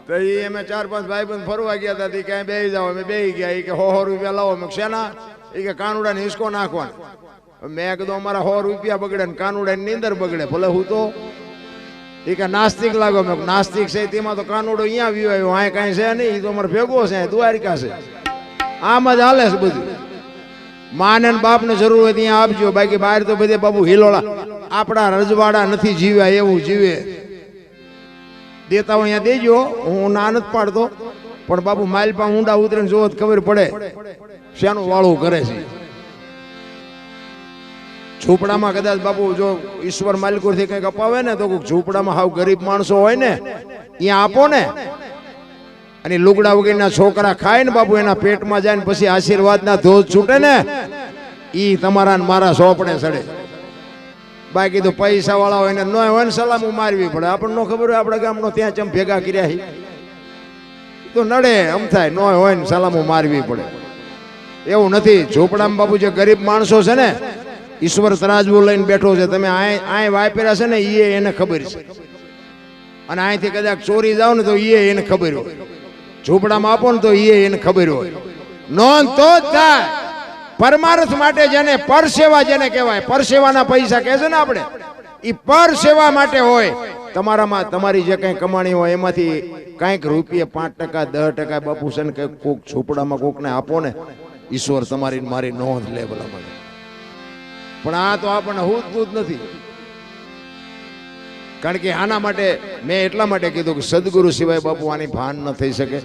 તો એ અમે 4-5 ભાઈબંધ ફરવા ગયા હતા, ક્યાંય બેસી જાવ, અમે બેસી ગયા. એ કે 100 રૂપિયા લાવો. મેં શેના? એ કે કાનુડાને હિસકો નાખવાનો. મેં કીધું અમારા 100 રૂપિયા બગડે ને કાનુડા ની અંદર બગડે, ભલે હું તો. એ કે નાસ્તિક લાગો. મેં નાસ્તિક છે તેમાં તો કાનુડો અહીંયા આવ્યો આવ્યો, આ કાંઈ છે નહીં, એ તો અમારે ભેગો છે, દ્વારિકા છે. આમ જ હાલે છે બધું. માને બાપ ને જરૂર હોય ત્યાં આપજો, બાકી બહાર તો બધે બાબુ હિલોળા. આપણા રજવાડા નથી જીવ્યા એવું જીવે. દેતા હોય અહીંયા દેજો, હું ના નથી પાડતો, પણ બાપુ માલપા ઊંડા ઉતરીને જોવો ખબર પડે શાનું વાળું કરે છે. ઝૂંપડામાં કદાચ બાપુ જો ઈશ્વર માલિકોથી કંઈક અપાવે ને તો ઝૂંપડામાં હાવ ગરીબ માણસો હોય ને ત્યાં આપો ને, અને લુગડા વગેરેના છોકરા ખાય ને બાપુ એના પેટમાં જાય ને પછી આશીર્વાદના ધોધ છૂટે ને, ઈ તમારા મારા સોપડે ચડે. બાકી તો પૈસા વાળા હોય ને ન હોય ને સલામું મારવી પડે. આપણને ન ખબર હોય આપણે ગામનો ત્યાં ચમ ભેગા કર્યા તો નડે એમ થાય, ન હોય ને સલામું મારવી પડે. એવું નથી. ઝૂંપડામાં બાપુ જે ગરીબ માણસો છે ને, ઈશ્વર તરાજવું લઈને બેઠો છે. તમે આય વાપર્યા છે ને એ એને ખબર છે, અને અહીંથી કદાચ ચોરી જાવ ને તો એ એને ખબર હોય. ઝૂંપડામાં આપો ને તો એને ખબર હોય. નોંધ તો જ થાય. પરમાર્થ માટે જેને પરસેવા જેને કહેવાય, પરસેવાના પૈસા કહે છે ને આપણે, એ પરસેવા માટે હોય. તમારામાં તમારી જે કંઈ કમાણી હોય એમાંથી કાંઈક રૂપિયા 5% 10% બાપુ છે ને કોક ઝૂંપડામાં કોકને આપો ને, ઈશ્વર તમારી મારી નોંધ લે ભલા મને. પણ આ તો આપણને હૂત નથી. કારણ કે આના માટે મેં એટલા માટે કીધું કે સદગુરુ સિવાય બાપુ આની ભાન ન થઈ શકે.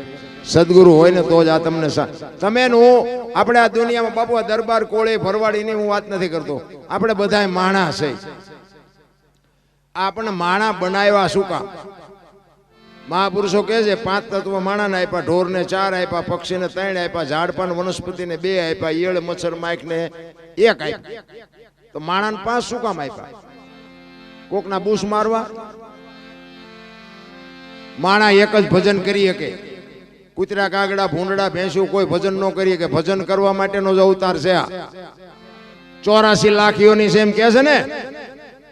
સદગુરુ હોય ને તો જ આ તમને તમે આપણે આ દુનિયામાં બાપુ આ દરબાર કોળે ભરવાડીની હું વાત નથી કરતો. આપણે બધા માણા છે. આપણે માણા બનાવ્યા શું કામ? મહાપુરુષો કહે છે 5 તત્વ માણાને આપ્યા, ઢોરને 4 આપ્યા, પક્ષીને 3 આપ્યા, ઝાડપાન વનસ્પતિને 2 આપ્યા, ઈયળ મચ્છર માખને 1 આપ્યા. તો માણાને 5 શું કામ આપ્યા? કોકના બૂસ મારવા? માણા એક જ ભજન કરી શકે. કૂતરા કાગડા ભૂંડડા ભેંસું કોઈ ભજન ન કરી શકે. ભજન કરવા માટેનો જ અવતાર છે આ. 84 લાખ યોની છે એમ કે છે ને.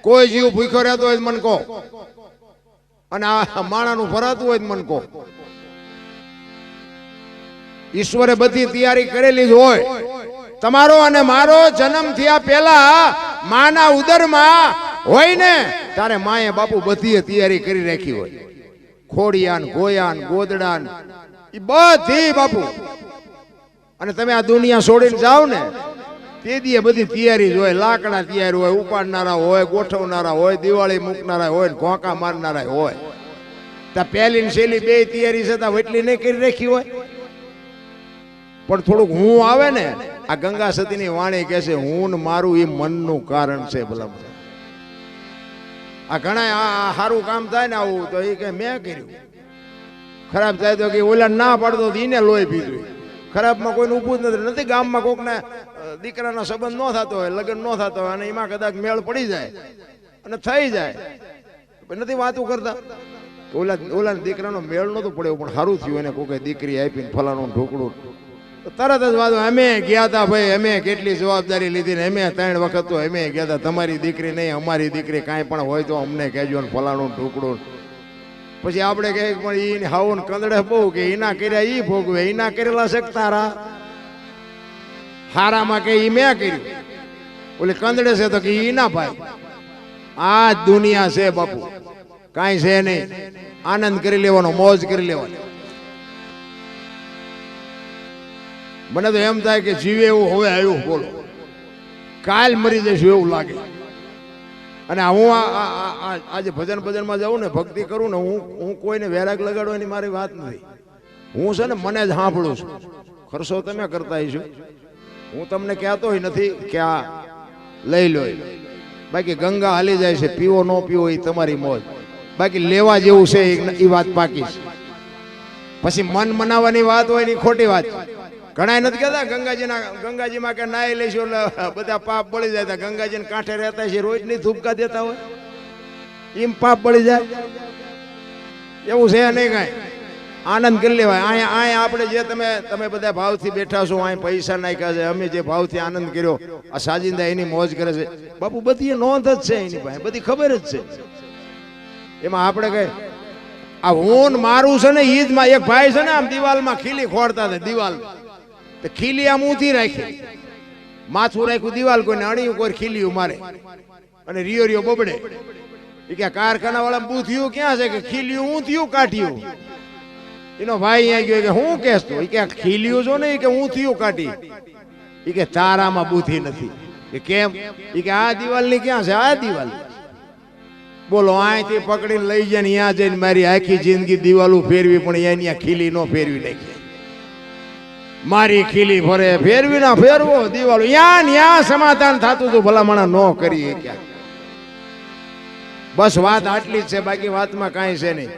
કોઈ જીવ ભૂખ્યો રહેતો હોય મન કહો, અને આ માણાનું ભરાતું હોય મન કહો. ઈશ્વરે બધી તૈયારી કરેલી જ હોય. તમારો અને મારો જન્મ થયા પહેલા માના ઉદરમાં હોય ને તારે માએ બાપુ બધી તૈયારી કરી રાખી હોય. ખોડિયાન ગોયાન ગોદડાન એ બધી બાપુ. અને તમે આ દુનિયા છોડીને જાઓ ને તે દીએ બધી તૈયારી જ હોય. લાકડા તૈયાર હોય, ઉપાડનારા હોય, ગોઠવનારા હોય, દિવાળી મૂકનારા હોય, ઘોંકા મારનારા હોય. ત્યાં પહેલી ને છેલ્લી બે તૈયારી છતાં એટલી નહીં કરી રાખી હોય. પણ થોડુંક હું આવે ને, આ ગંગા સતીની વાણી કહે છે હું ને મારું એ મનનું કારણ છે. ભલા આ ઘણા આ સારું કામ થાય ને આવું તો એ કે મેં કર્યું, ખરાબ થાય તો કે ઓલા ના પાડતો એને લોહી પીધું. ખરાબમાં કોઈને ઊભું જ નથી. ગામમાં કોકને દીકરાનો સંબંધ ન થતો હોય, લગ્ન ન થતો હોય અને એમાં કદાચ મેળ પડી જાય અને થઈ જાય, નથી વાતું કરતા. ઓલા દીકરાનો મેળ નતો પડ્યો પણ સારું થયું એને કોકે દીકરી આપીને ફલાણું ઢોકળું. તરત જ વાતો અમે ગયા હતા ભાઈ, અમે કેટલી જવાબદારી લીધી ને અમે 3 વખત તો અમે ગયા હતા. તમારી દીકરી નહીં, અમારી દીકરી કાંઈ પણ હોય તો અમને કહેજો ને ફલાણું ઢોકળું. પછી આપણે કહે પણ ઈ હાવું કંદડે બહુ કે એના કર્યા ઈ ભોગવે, એના કરેલા શકતારા હારામાં કે ઈ મેં કર્યું, ઓલી કંદડે છે તો કે ઈ ના ભાઈ. આ દુનિયા છે બાપુ, કાંઈ છે નહીં. આનંદ કરી લેવાનો, મોજ કરી લેવાનો. મને તો એમ થાય કે જીવે એવું હવે આવ્યું, બોલો કાલ મરી જઈશું એવું લાગે. અને હું આજે ભજનમાં જાઉં ને, ભક્તિ કરું ને, હું કોઈને વૈરાગ લગાડો એની મારી વાત નથી. હું છે ને મને જ સાંભળું છું. ખર્ચો તમે કરતા છો, હું તમને કહેતો નથી કે આ લઈ લો. બાકી ગંગા હાલી જાય છે, પીવો ન પીવો એ તમારી મોજ. બાકી લેવા જેવું છે એ વાત પાકી છે. પછી મન મનાવવાની વાત હોય ને ખોટી વાત. ઘણા નથી કહેતા ગંગાજીમાં કે નાઈ લઈશું એટલે બધા પાપ બળી જાય. ગંગાજીને કાંઠે રહેતા છે, રોજ ની ધૂપકા દેતા હોય, એમ પાપ બળી જાય. એવું છે નહીં કાંઈ. આનંદ કરી લેવાય. અહીંયા આપણે જે તમે બધા ભાવથી બેઠા છો, અહીં પૈસા નાખ્યા છે, અમે જે ભાવથી આનંદ કર્યો, આ સાજિંદા એની મોજ કરે છે બાપુ. બધી નોંધ જ છે એની પાસે, બધી ખબર જ છે. એમાં આપણે કઈ આ હું મારું છે ને ઈદ માં એક ભાઈ છે ને આમ દિવાલમાં ખીલી ખોડતા હતા. દિવાલ ખીલી આમ ઊંધી રાખી, માથું રાખ્યું દિવાલ, કોઈને અણિયું કોઈ ખીલીયું મારે અને રિયો બબડે. એ કે કારખાના વાળા બૂથિયું ક્યાં છે કે ખીલીયું ઊંધિયું કાઢ્યું. એનો ભાઈ અહીંયા ગયો કે હું કેસ તો કે ખીલીયું છો ને કે ઊંધિયું કાઢી. એ કે તારામાં બુદ્ધિ નથી. કે કેમ? એ કે આ દિવાલ ની ક્યાં છે? આ દિવાલ બોલો અહીંથી પકડીને લઈ જાય ને ત્યાં જઈને મારી આખી જિંદગી દિવાલું ફેરવી પણ અહીંયા ખીલી નો ફેરવી નાખી. મારી ખીલી ફરે ફેરવી ના ફેરવો દિવાલો યા સમાધાન થતું હતું. ભલામણા ન કરી ક્યાં. બસ વાત આટલી જ છે, બાકી વાતમાં કાંઈ છે નહીં.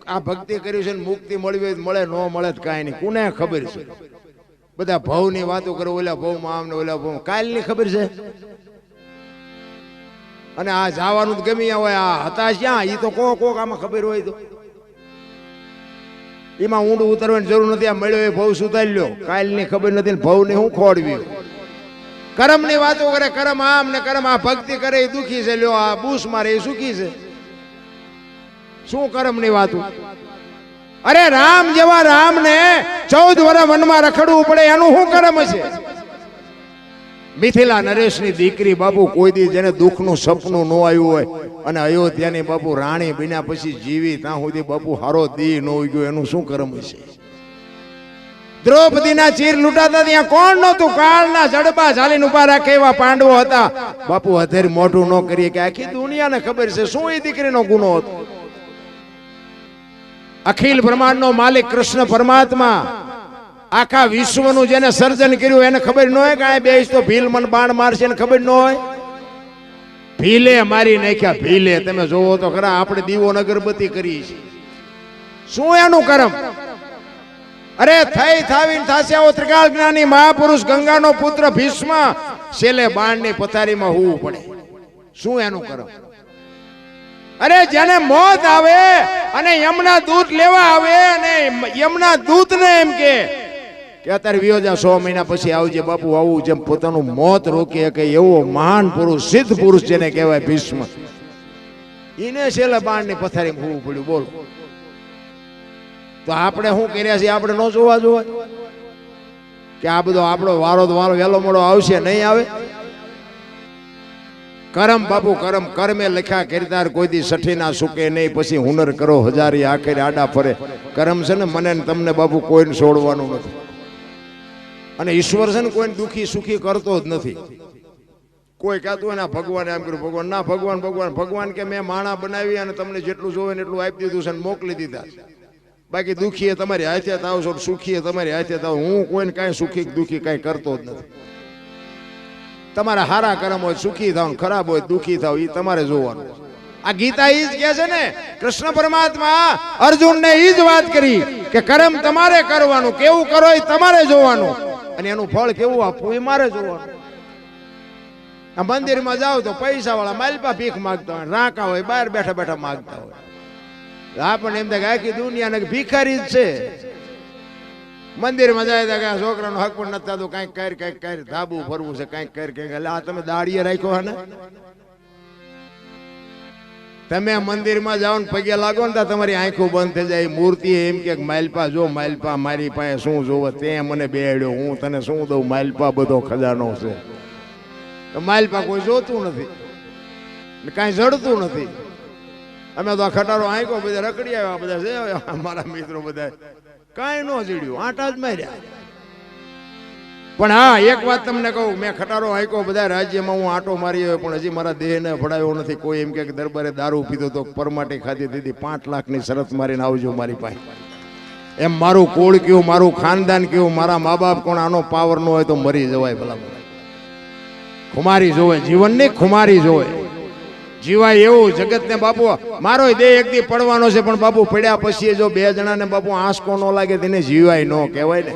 આ ભક્તિ કર્યું છે ને મુક્તિ મળવી મળે, ન મળે જ કાંઈ નહીં. કોને ખબર છે? બધા ભવની વાતો કરો, ઓલા ભવમાં આમ ને ઓલા ભવ. કાલની ખબર છે? અને આ જવાનું જ ગમી હોય, આ હતા ક્યાં એ તો કોક આમાં ખબર હોય તો એમાં ઊંડું ઉતરવાની જરૂર નથી. આ મળ્યો એ ભવ સુધારી લ્યો. કાલની ખબર નથી, ભવની હું ખોડવી. કર્મની વાતો કરે, કર્મ આમ ને કર્મ આ. ભક્તિ કરે એ દુખી છે, લ્યો આ બૂસ મારે એ સુખી છે. શું કર્મની વાતો? અરે રામ જેવા રામ ને 14 વર્ષ વનમાં રખડવું પડે, એનું શું કર્મ છે? મિથિલા નરેશની દીકરી બાપુ, કોઈ દી જેને દુઃખનું સપનું ન આવ્યું હોય અને અયોધ્યાની બાપુ રાણી બન્યા પછી જીવી ત્યાં સુધી બાપુ હારો દી ન ઉગ્યો, એનું શું કર્મ છે? દ્રૌપદીના ચીર લૂંટાતા ત્યાં કોણ નહોતું? કાળના જડબા ઝાલીને ઉભા રાખે એવા પાંડવો હતા બાપુ. હથેર મોઢું ન કરીએ કે આખી દુનિયાને ખબર છે શું એ દીકરીનો ગુનો હતો. અખિલ બ્રહ્માંડનો માલિક કૃષ્ણ પરમાત્મા, આખા વિશ્વનું જેને સર્જન કર્યું એને ખબર ન હોય કે આ બેસ તો ભીલ મન બાણ મારશે ને ખબર ન હોય? ભીલે મારી નાખ્યા, ભીલે. તમે જોવો તો ખરા, આપણે દીવો અગરબત્તી કરી છે. શું એનું કર્મ? અરે થઈ થાવીને થાશે આવો ત્રિકાળ જ્ઞાની મહાપુરુષ ગંગાનો પુત્ર ભીષ્મ છેલ્લે બાણની પથારીમાં હોવું પડે. શું એનું કર્મ? અરે જેને મોત આવે અને યમના દૂત લેવા આવે અને યમના દૂતને એમ કે અત્યારે વિયો જા, 100 મહિના પછી આવજે બાપુ. આવું જેમ પોતાનું મોત રોકી શકે એવો મહાન પુરુષ, સિદ્ધ પુરુષ જેને કહેવાય ભીષ્મ, એને છેલ્લે બાણની પથારીમાં હોવું પડ્યું. બોલો તો આપણે શું કર્યા છીએ? આપણે ન જોવા જોવાય કે આ બધો આપણો વારો વહેલો મોડો આવશે, નહીં આવે? કરમ બાપુ કરમ કર્મે લખ્યા કિરદાર કોઈ દી સઠી ના સુકે નહીં, પછી હુનર કરો હજારી આખરે આડા ફરે. કરમ છે ને મને ને તમને બાપુ કોઈને છોડવાનું નથી, અને ઈશ્વર છે ને કોઈને દુખી સુખી કરતો જ નથી. કોઈ કહેતું હોય ને ભગવાન એમ કર્યું, ભગવાન ના, ભગવાન ભગવાન ભગવાન કે મેં માણા બનાવી અને તમને જેટલું જોવે ને એટલું આપી દીધું છે ને મોકલી દીધા. બાકી દુખીએ તમારી હાથે થાવ છો, સુખીએ તમારી હાથે થાવ. હું કોઈને કાંઈ સુખી દુખી કાંઈ કરતો જ નથી. તમારા હારા કર્મ હોય સુખી થાવ, ખરાબ હોય દુખી થાવ, એ તમારે જોવાનું. આ ગીતા ઈ જ કહે છે ને, કૃષ્ણ પરમાત્મા અર્જુનને ઈ જ વાત કરી કે કર્મ તમારે કરવાનું, કેવું કરો એ તમારે જોવાનું, અને એનું ફળ કેવું આપવું એ મારે જોવાનું. આ મંદિરમાં જાવ તો પૈસા વાળા માલપા ભીખ માંગતા હોય, રાંકા હોય બહાર બેઠા બેઠા માંગતા હોય. આપણને એમ થાય કે આખી દુનિયાને ભિખારી જ છે. મંદિરમાં જાય કે છોકરાનો હક પણ નથી થતો, કાંઈક કર કાંઈક કર, ધાબુ ફરવું છે કાંઈક કર કંઈક. એટલે આ તમે દાડીએ રાખ્યો હે ને, તમે મંદિરમાં જાઓ ને પગે લાગો ને તમારી આંખો બંધ થઈ જાય. મૂર્તિ એમ કે માલપા જો, માલપા મારી પાસે શું જોવે, તે મને બેડ્યો, હું તને શું દઉં, માલપા બધો ખજાનો છે. માલપા કોઈ જોતું નથી, કાંઈ જડતું નથી. અમે તો ખટારો આંખો બધા રખડી આવ્યા, બધા છે મારા મિત્રો બધા, કાંઈ ન જડ્યું, આટા જ માર્યા. પણ હા એક વાત તમને કહું, મેં ખટારો આંખો બધા રાજ્યમાં હું આટો મારી આવ્યો, પણ હજી મારા દેહને ભડાયો નથી. કોઈ એમ કે દરબારે દારૂ પીધો તો પરમાટી ખાધી દીધી, 5 લાખની શરત મારીને આવજો મારી પાસે. એમ મારું કુળ કેવું, મારું ખાનદાન કેવું, મારા મા બાપ કોણ, આનો પાવર ન હોય તો મરી જવાય. ભલા ખુમારી જોવે, જીવનની ખુમારી જોવે, જીવાય એવું જગત ને. બાપુ મારો દેહ એક દી પડવાનો છે, પણ બાપુ પડ્યા પછી જો 2 જણાને બાપુ આંસકો ન લાગે તેને જીવાય ન કહેવાય ને.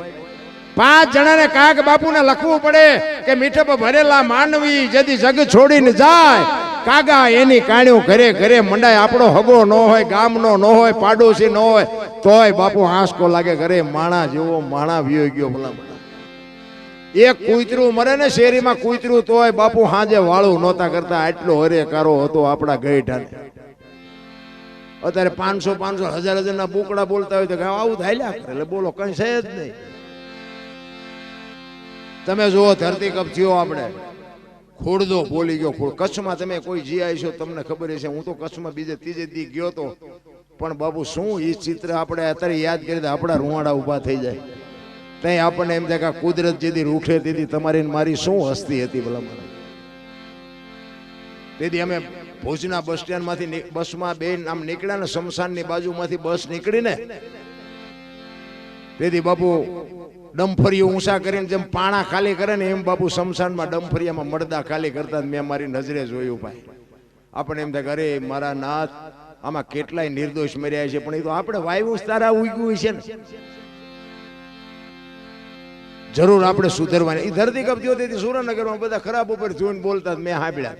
5 જણાને કાક બાપુને લખવું પડે કે મીઠપ ભરેલા માનવી જદી જગ છોડીને જાય, કાગા એની કાણ્યું ઘરે ઘરે મંડાય. આપણો હગો ન હોય, ગામનો ન હોય, પાડોશી ન હોય, તોય બાપુ આંસકો લાગે. ઘરે માણા જેવો માણા વિયો ગયો. ભલા એક કૂતરું મરે ને શેરીમાં કૂતરું, તોય બાપુ હાજે વાળું નહોતા કરતા. આટલો હરેકારો હતો આપણા ગઈઢાને. અત્યારે 500 1000 ના બોકડા બોલતા હોય તો આવું થાય એટલે બોલો કઈ છે જ નહીં. તમે જુઓ ધરતી કપ થયો, આપણે ખોડદો બોલી ગયો. કચ્છમાં તમે કોઈ જીઆઈ છો તમને ખબર છે. હું તો કચ્છમાં બીજે ત્રીજે દી ગયો તો, પણ બાપુ શું એ ચિત્ર આપણે અત્યારે યાદ કરી તો આપણા રૂવાડા ઉભા થઈ જાય. ત્યાં આપણને એમ થાય કે કુદરત જેથી રૂઠે તેથી તમારી મારી શું હસ્તી હતી. ભલા તેથી અમે ભુજના બસ સ્ટેન્ડ માંથી બસમાં બેન આમ નીકળ્યા ને, શમશાનની બાજુમાંથી બસ નીકળીને, તેથી બાપુ ડમફરિયું ઊંચા કરીને જેમ પાણા ખાલી કરે ને એમ બાપુ શમશાનમાં ડમફરિયામાં મળદા ખાલી કરતા મેં મારી નજરે જોયું. ભાઈ આપણે એમ થાય કે અરે મારા નાથ, આમાં કેટલાય નિર્દોષ મર્યા છે, પણ એ તો આપણે વાયુ તારા ઉગ્યું છે ને. જરૂર આપણે સુધરવાની. એ ધરતી કપતી હતી સુરેન્દ્રનગરમાં બધા ખરાબ ઉપર જોઈને બોલતા, મેં સાંભળ્યા.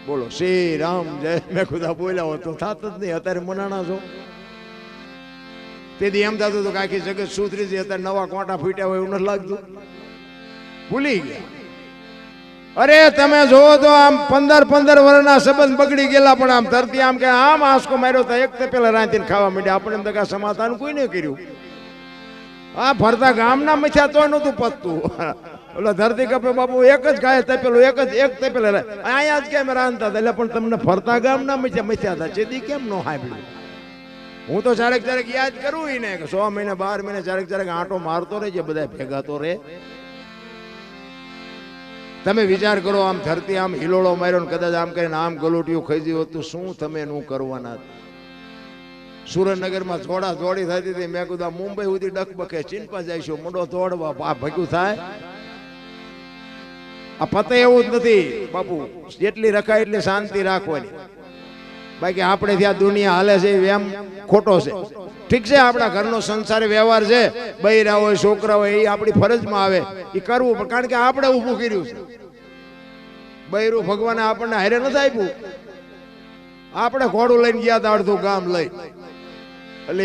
બોલો શ્રી રામ જય, મેં ખુદા બોલ્યા હોત તો થાત જ નહીં. અત્યારે મનાણા છો. તેથી એમ થતું હતું કે આખી જગત સુધરી છે, અત્યારે નવા કોટા ફૂટ્યા હોય એવું નથી લાગતું. ભૂલી ગયા. અરે તમે જોવો તો આમ 15 વર્ષના સંબંધ બગડી ગયેલા, પણ આમ ધરતી આમ કે આમ આંસકો માર્યો તો એક તે પેલા રાંધીને ખાવા માંડ્યા. આપણે એમ તો સમાધાન કોઈ નહીં કર્યું. આ ફરતા ગામના મથ્યા તોય નતું પતતું. ઓલો ધરતી કપે બાપુ એક જ ખાય તપેલું, એક તપેલા અહીંયા જ કેમ રાંધતા હતા. એટલે પણ તમને ફરતા ગામના મથ્યા હતા, ચેદી કેમ ન સાંભળ્યું. હું તો ક્યારેક યાદ કરું ને કે 6 મહિને 12 મહિને ક્યારેક આંટો મારતો રહે, બધા ભેગા તો રહે. તમે વિચાર કરો, આમ ધરતી આમ હિલોળો માર્યો ને કદાચ આમ કરીને આમ ગલોટિયું ખાઈ ગયું હતું, શું તમે નું કરવાના. સુરેન્દ્રનગરમાં થોડા દોડી થતી હતી. મેં કીધું મુંબઈ સુધી ડકબકે ચીનપા જઈશું, મોટો દોડવા આ ભેગું થાય. આ પતે એવું જ નથી બાપુ, જેટલી રખાય એટલી શાંતિ રાખવાની. બાકી આપણે ત્યાં દુનિયા હાલે છે એમ ખોટો છે. ઠીક છે, આપણા ઘરનો સંસારી વ્યવહાર છે, બૈરા હોય છોકરા હોય એ આપણી ફરજમાં આવે, એ કરવું પણ. કારણ કે આપણે ઊભું કર્યું છે. બૈરું ભગવાને આપણને હારે નથી આપ્યું. આપણે ઘોડું લઈને ગયા હતા અડધું ગામ લઈ, એટલે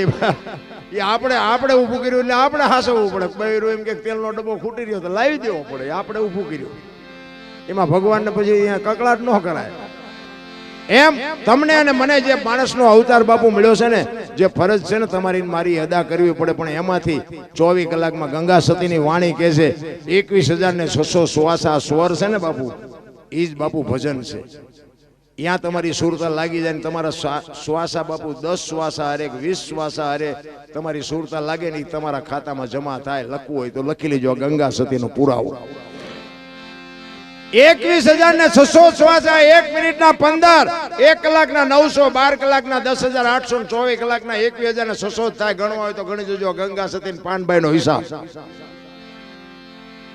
એ આપણે ઊભું કર્યું, એટલે આપણે હાસવવું પડે. બૈરું એમ કે તેલનો ડબ્બો ખૂટી રહ્યો તો લાવી દેવો પડે, આપણે ઊભું કર્યું. એમાં ભગવાનને પછી અહીંયા કકળાટ ન કરાય. એમ તમને અને મને જે માણસનો અવતાર બાપુ મળ્યો છે ને, જે ફરજ છે ને તમારી મારી અદા કરવી પડે. પણ એમાંથી 24 કલાકમાં ગંગા સતીની વાણી કહે છે 21,600 શ્વાસા સ્વર છે ને બાપુ, એ જ બાપુ ભજન છે. ત્યાં તમારી સુરતા લાગી જાય ને તમારા શ્વાસા બાપુ 10 શ્વાસા હારે 20 શ્વાસા હારે તમારી સુરતા લાગે ને તમારા ખાતામાં જમા થાય. લખવું હોય તો લખી લેજો ગંગા સતીનો પુરાવો. 21,600 શ્વાસા 1 મિનિટના 15, 1 કલાકના 900, 12 કલાકના 10,800, 24 કલાકના 21,600 થાય. ગણવા હોય તો ગણી જોજો ગંગા સતી પાનભાઈ નો હિસાબ.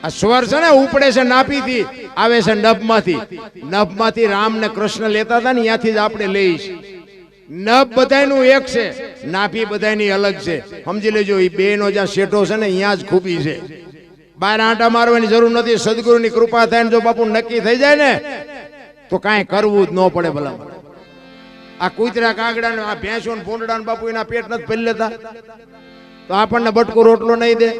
આ સ્વર છે ને ઉપડે છે નાભીથી, આવે છે નભમાંથી રામ ને કૃષ્ણ લેતા હતા ને ત્યાંથી જ આપણે લઈશ. નભ બધાયનું એક છે, નાભી બધાયની અલગ છે. સમજી લેજો એ બે નો જ્યાં શેઠો છે ને ત્યાં જ ખૂબી છે. બહાર આંટા મારવાની જરૂર નથી. સદગુરુની કૃપા થાય ને જો બાપુ નક્કી થઈ જાય ને તો કાંઈ કરવું જ ન પડે. ભલા આ કૂતરા કાગડા ને આ ભેંસો ને ભૂંડડા ને બાપુ એના પેટ નથી ભરી લેતા તો આપણને બટકો રોટલો નહીં દે.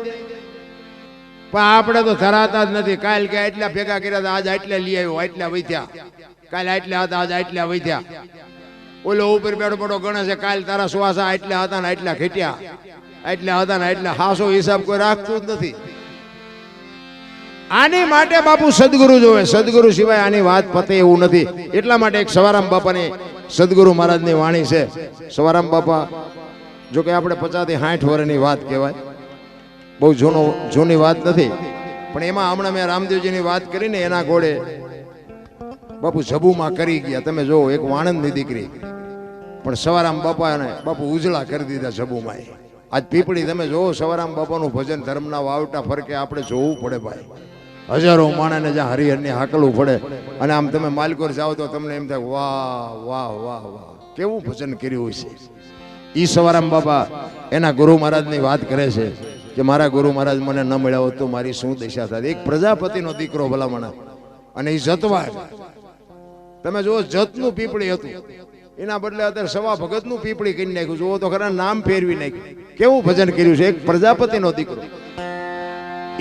પણ આપણે તો ધરાતા જ નથી. કાલ કે એટલા ભેગા કર્યા હતા, આજ આટલા લઈ આવ્યો, આટલા વૈધ્યા. કાલ આટલા હતા, આજ આટલા વૈધ્યા. ઓલો ઉપર બેઠો બેઠો ગણે છે, કાલ તારા શ્વાસા આટલા હતા ને આટલા ખેટ્યા, આટલા હતા ને આટલા. હાસો હિસાબ કોઈ રાખતું જ નથી. આની માટે બાપુ સદગુરુ જોવે. સદગુરુ સિવાય આની વાત પતે એવું નથી. એટલા માટે એક સવારામ બાપાની સદગુરુ મહારાજની વાણી છે. સવારામ બાપા જો કે આપણે 50 થી 60 વર્ષની વાત કહેવાય, બહુ જૂની વાત નથી. પણ એમાં હમણાં મેં રામદેવજીની વાત કરીને એના ઘોડે બાપુ જબુમાં કરી ગયા. તમે જો એક વાણંદની દીકરી પણ સવારામ બાપાને બાપુ ઉજળા કરી દીધા જબુમાં. આજ પીપળી તમે જોવો સવારામ બાપાનું ભજન ધર્મના વાવટા ફરકે આપણે જોવું પડે ભાઈ. હજારો માણસને જ્યાં હરિહરની હાકલવું પડે. અને આમ તમે માલકોર જાઓ તો તમને એમ થાય વાહ વાહ વાહ વાહ કેવું ભજન કર્યું છે. ઈ સવારામ બાપા એના ગુરુ મહારાજની વાત કરે છે કે મારા ગુરુ મહારાજ મને ન મળ્યા હોત તો મારી શું દશા થાય. એક પ્રજાપતિનો દીકરો ભલામણા અને એ જતવા. તમે જો જતનું પીપળી હતું એના બદલે અત્યારે સવા ભગતનું પીપળી કરી નાખ્યું. જુઓ તો ખરા નામ ફેરવી નાખ્યું. કેવું ભજન કર્યું છે. એક પ્રજાપતિનો દીકરો.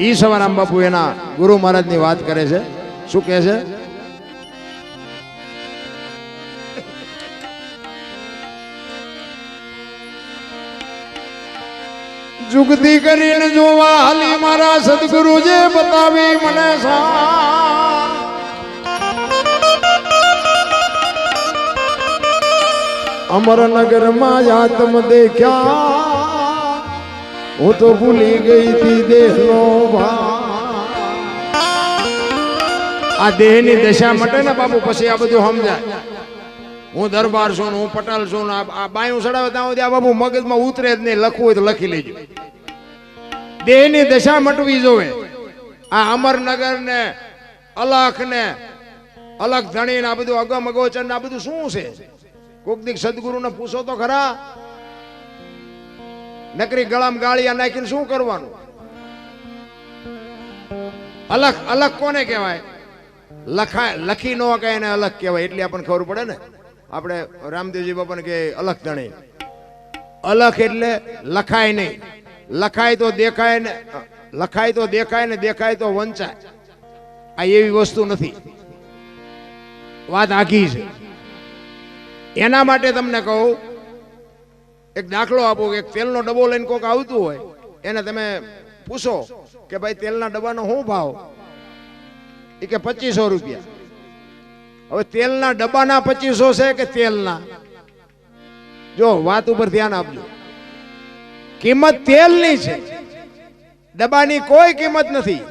ઈ સવારામ બાપુ એના ગુરુ મહારાજની વાત કરે છે. શું કહે છે? જુગતી કરીને જોવા હાલી મારા સદગુરુ જે બતાવી મને સાર. અમરનગર માં આત્મ દેખ્યા હું તો ભૂલી ગઈ થી દેહનો ભાર. આ દેહની દશા મટે ને બાપુ પછી આ બધું સમજાય. હું દરબાર છું હું પટાલ છું આ બાયું ચડાવે ત્યાં સુધી આ બાપુ મગજમાં ઉતરે જ નહીં. લખવું હોય તો લખી લેજો. દેહની દશા મટવી જોવે. આ અમરનગર ને અલખ ને અલખ ધણી ને આ બધું અગમ અગોચર આ બધું શું છે? કોક દીક સદગુરુ ને પૂછો તો ખરા. નકરી ગળામાં ગાળિયા નાખીને શું કરવાનું? અલખ અલખ કોને કહેવાય? લખી નો કહે એને અલખ કહેવાય. એટલે આપણને ખબર પડે ને. આપણે રામદેવજી બાપાને કે અલખ ધણી. અલખ એટલે લખાય નહીં. લખાય તો દેખાય ને, લખાય તો દેખાય ને દેખાય તો વંચાય. આ એવી વસ્તુ નથી. વાત આખી છે. એના માટે તમને કહું એક દાખલો આપો કે એક તેલનો ડબ્બો લઈને કોક આવતું હોય એને તમે પૂછો કે ભાઈ તેલના ડબ્બાનો શું ભાવ? એ કે 2500 રૂપિયા. હવે તેલના ડબ્બાના 2500 છે કે તેલના? જો વાત ઉપર ધ્યાન આપજો. કિંમત તેલની છે, ડબ્બાની કોઈ કિંમત નથી.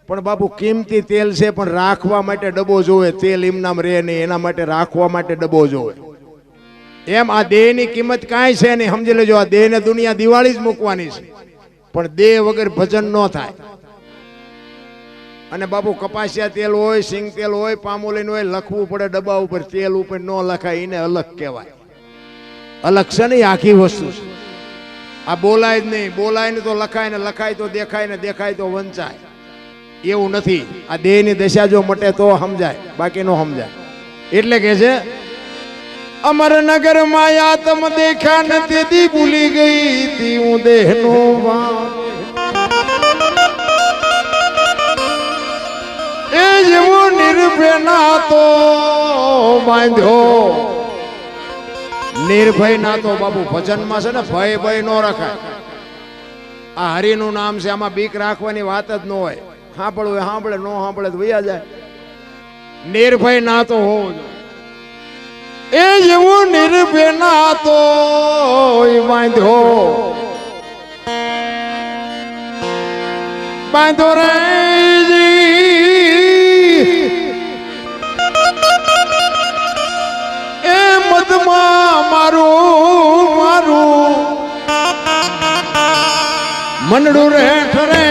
પણ બાપુ કિંમતી તેલ છે પણ રાખવા માટે ડબ્બો જોવે. તેલ એમનામ રહે નહીં, એના માટે રાખવા માટે ડબ્બો જોવે. એમ આ દેહની કિંમત કાંઈ છે નહીં. સમજી લેજો આ દેહને દુનિયા દિવાળી જ મૂકવાની છે. પણ દેહ વગર ભજન ન થાય. અને બાપુ કપાસિયા તેલ હોય, સિંગ તેલ હોય, પામોલીન હોય, લખવું પડે ડબ્બા ઉપર. તેલ ઉપર ન લખાય એને અલગ કહેવાય. અલગ છે ને આખી વસ્તુ છે. આ બોલાય જ નહીં. બોલાય ને તો લખાય ને લખાય તો દેખાય ને દેખાય તો વંચાય. એવું નથી. આ દેહની દશા જો મટે તો સમજાય, બાકી નો સમજાય. એટલે કે છે અમરનગર માં આત્મ દેખ્યા નથી દી ભૂલી ગઈ તી હું દેહનો ભાર. એ જેવો નિર્ભય ના તો બાંધ્યો. નિર્ભય ના તો બાપુ ભજનમાં છે ને ભય ભય નો રખાય. આ હરિનું નામ છે, આમાં બીક રાખવાની વાત જ ન હોય. સાંભળવું સાંભળે, નો સાંભળે તો વયા જાય. નિર્ભય ના તો હોવો જોઈએ એ જેવું નિર્ભય ના તો બાંધો રે એ મદમાં મારું મનડું રે ઠરે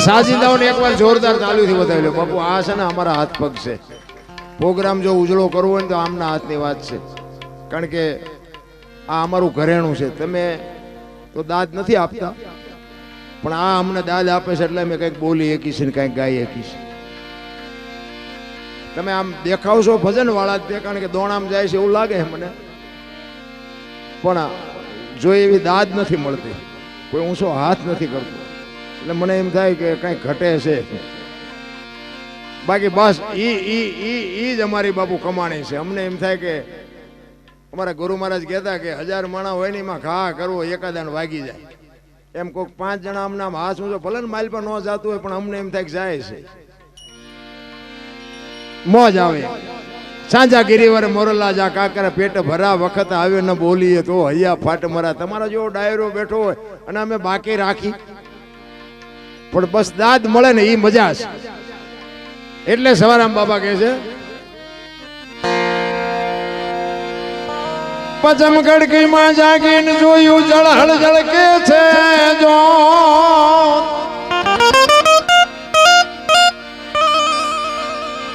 સાજીદાઓને એકવાર જોરદાર તાલીથી વધાવી લો બાપુ આ છે ને અમારા હાથ પગ છે પ્રોગ્રામ જો ઉજળો કરવો હોય ને તો આમના હાથની વાત છે કારણ કે આ અમારું ઘરેણું છે તમે તો દાદ નથી આપતા પણ આ અમને દાદ આપે છે એટલે અમે કંઈક બોલી એકીશ ને કંઈક ગાઈ એકીશ તમે આમ દેખાવશો ભજન વાળા જ કારણ કે દોણામ જાય છે એવું લાગે મને પણ જો એવી દાદ નથી મળતી કોઈ ઊંચો હાથ નથી કરતો એટલે મને એમ થાય કે કઈ ઘટે છે બાકી બસ ઈ જ અમારી બાપુ કમાણી છે અમને એમ થાય કે અમારા ગુરુ મહારાજ કહેતા કે 1000 માણા હોય ને એમાં ઘા કરવો એકાદાને વાગી જાય એમ કોઈક 5 જણા અમને આમ હાથ ઊંચો ભલે ને માઇલ પર ન જતું હોય પણ અમને એમ થાય કે જાય છે મોજ આવે સાંજા ગિરિવર મોરલા જા કાકરા પેટ ભરા વખત આવ્યો ન બોલીએ તો હૈયા ફાટ મરા તમારા જેવો ડાયરો બેઠો હોય અને અમે બાકી રાખી પણ બસ દાદ મળે ને એ મજા છે એટલે સવારામ બાબા કહે છે પચમ ગડકી માં જાગીને જોયું જળહળ જળકે છે જો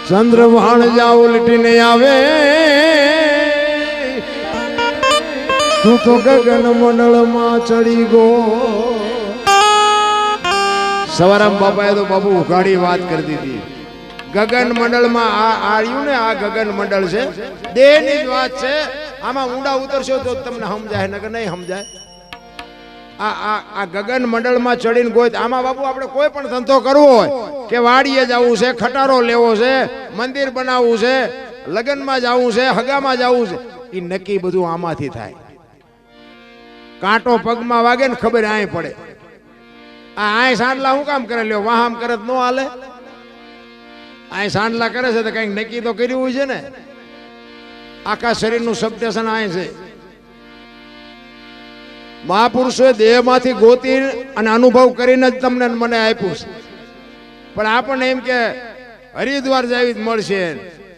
ચંદ્રભાણ જા ઉલટીને આવે તું તો ગગન મંડળ માં ચડી ગો સવારામ બાપાએ તો બાપુ ઉઘાડી વાત કરી દીધી ગગન મંડળ માં આવ્યું ને આ ગગન મંડળ છે દેહ ની જ વાત છે આમાં ઊંડા ઉતરશો તો તમને સમજાય નકર નહીં સમજાય આ ગગન મંડળ માં ચડીને ગોત આમાં બાપુ આપણે કોઈ પણ ધંધો કરવો હોય કે વાડીએ જવું છે ખટારો લેવો છે મંદિર બનાવવું છે લગ્નમાં જવું છે હગામાં જવું છે એ નક્કી બધું આમાંથી થાય કાંટો પગમાં વાગે ને ખબર આય પડે આ સાંડલા હું કામ કરે લ્યો વાહામ કરે ન હાલે આ સાંડલા કરે છે તો કઈક નક્કી તો કર્યું હોય છે ને આખા શરીરનું સબટેશન આય છે મહાપુરુષોએ દેહમાંથી ગોતી અને અનુભવ કરીને જ તમને મને આપ્યું છે પણ આપણને એમ કે હરિદ્વાર જાય તો મળશે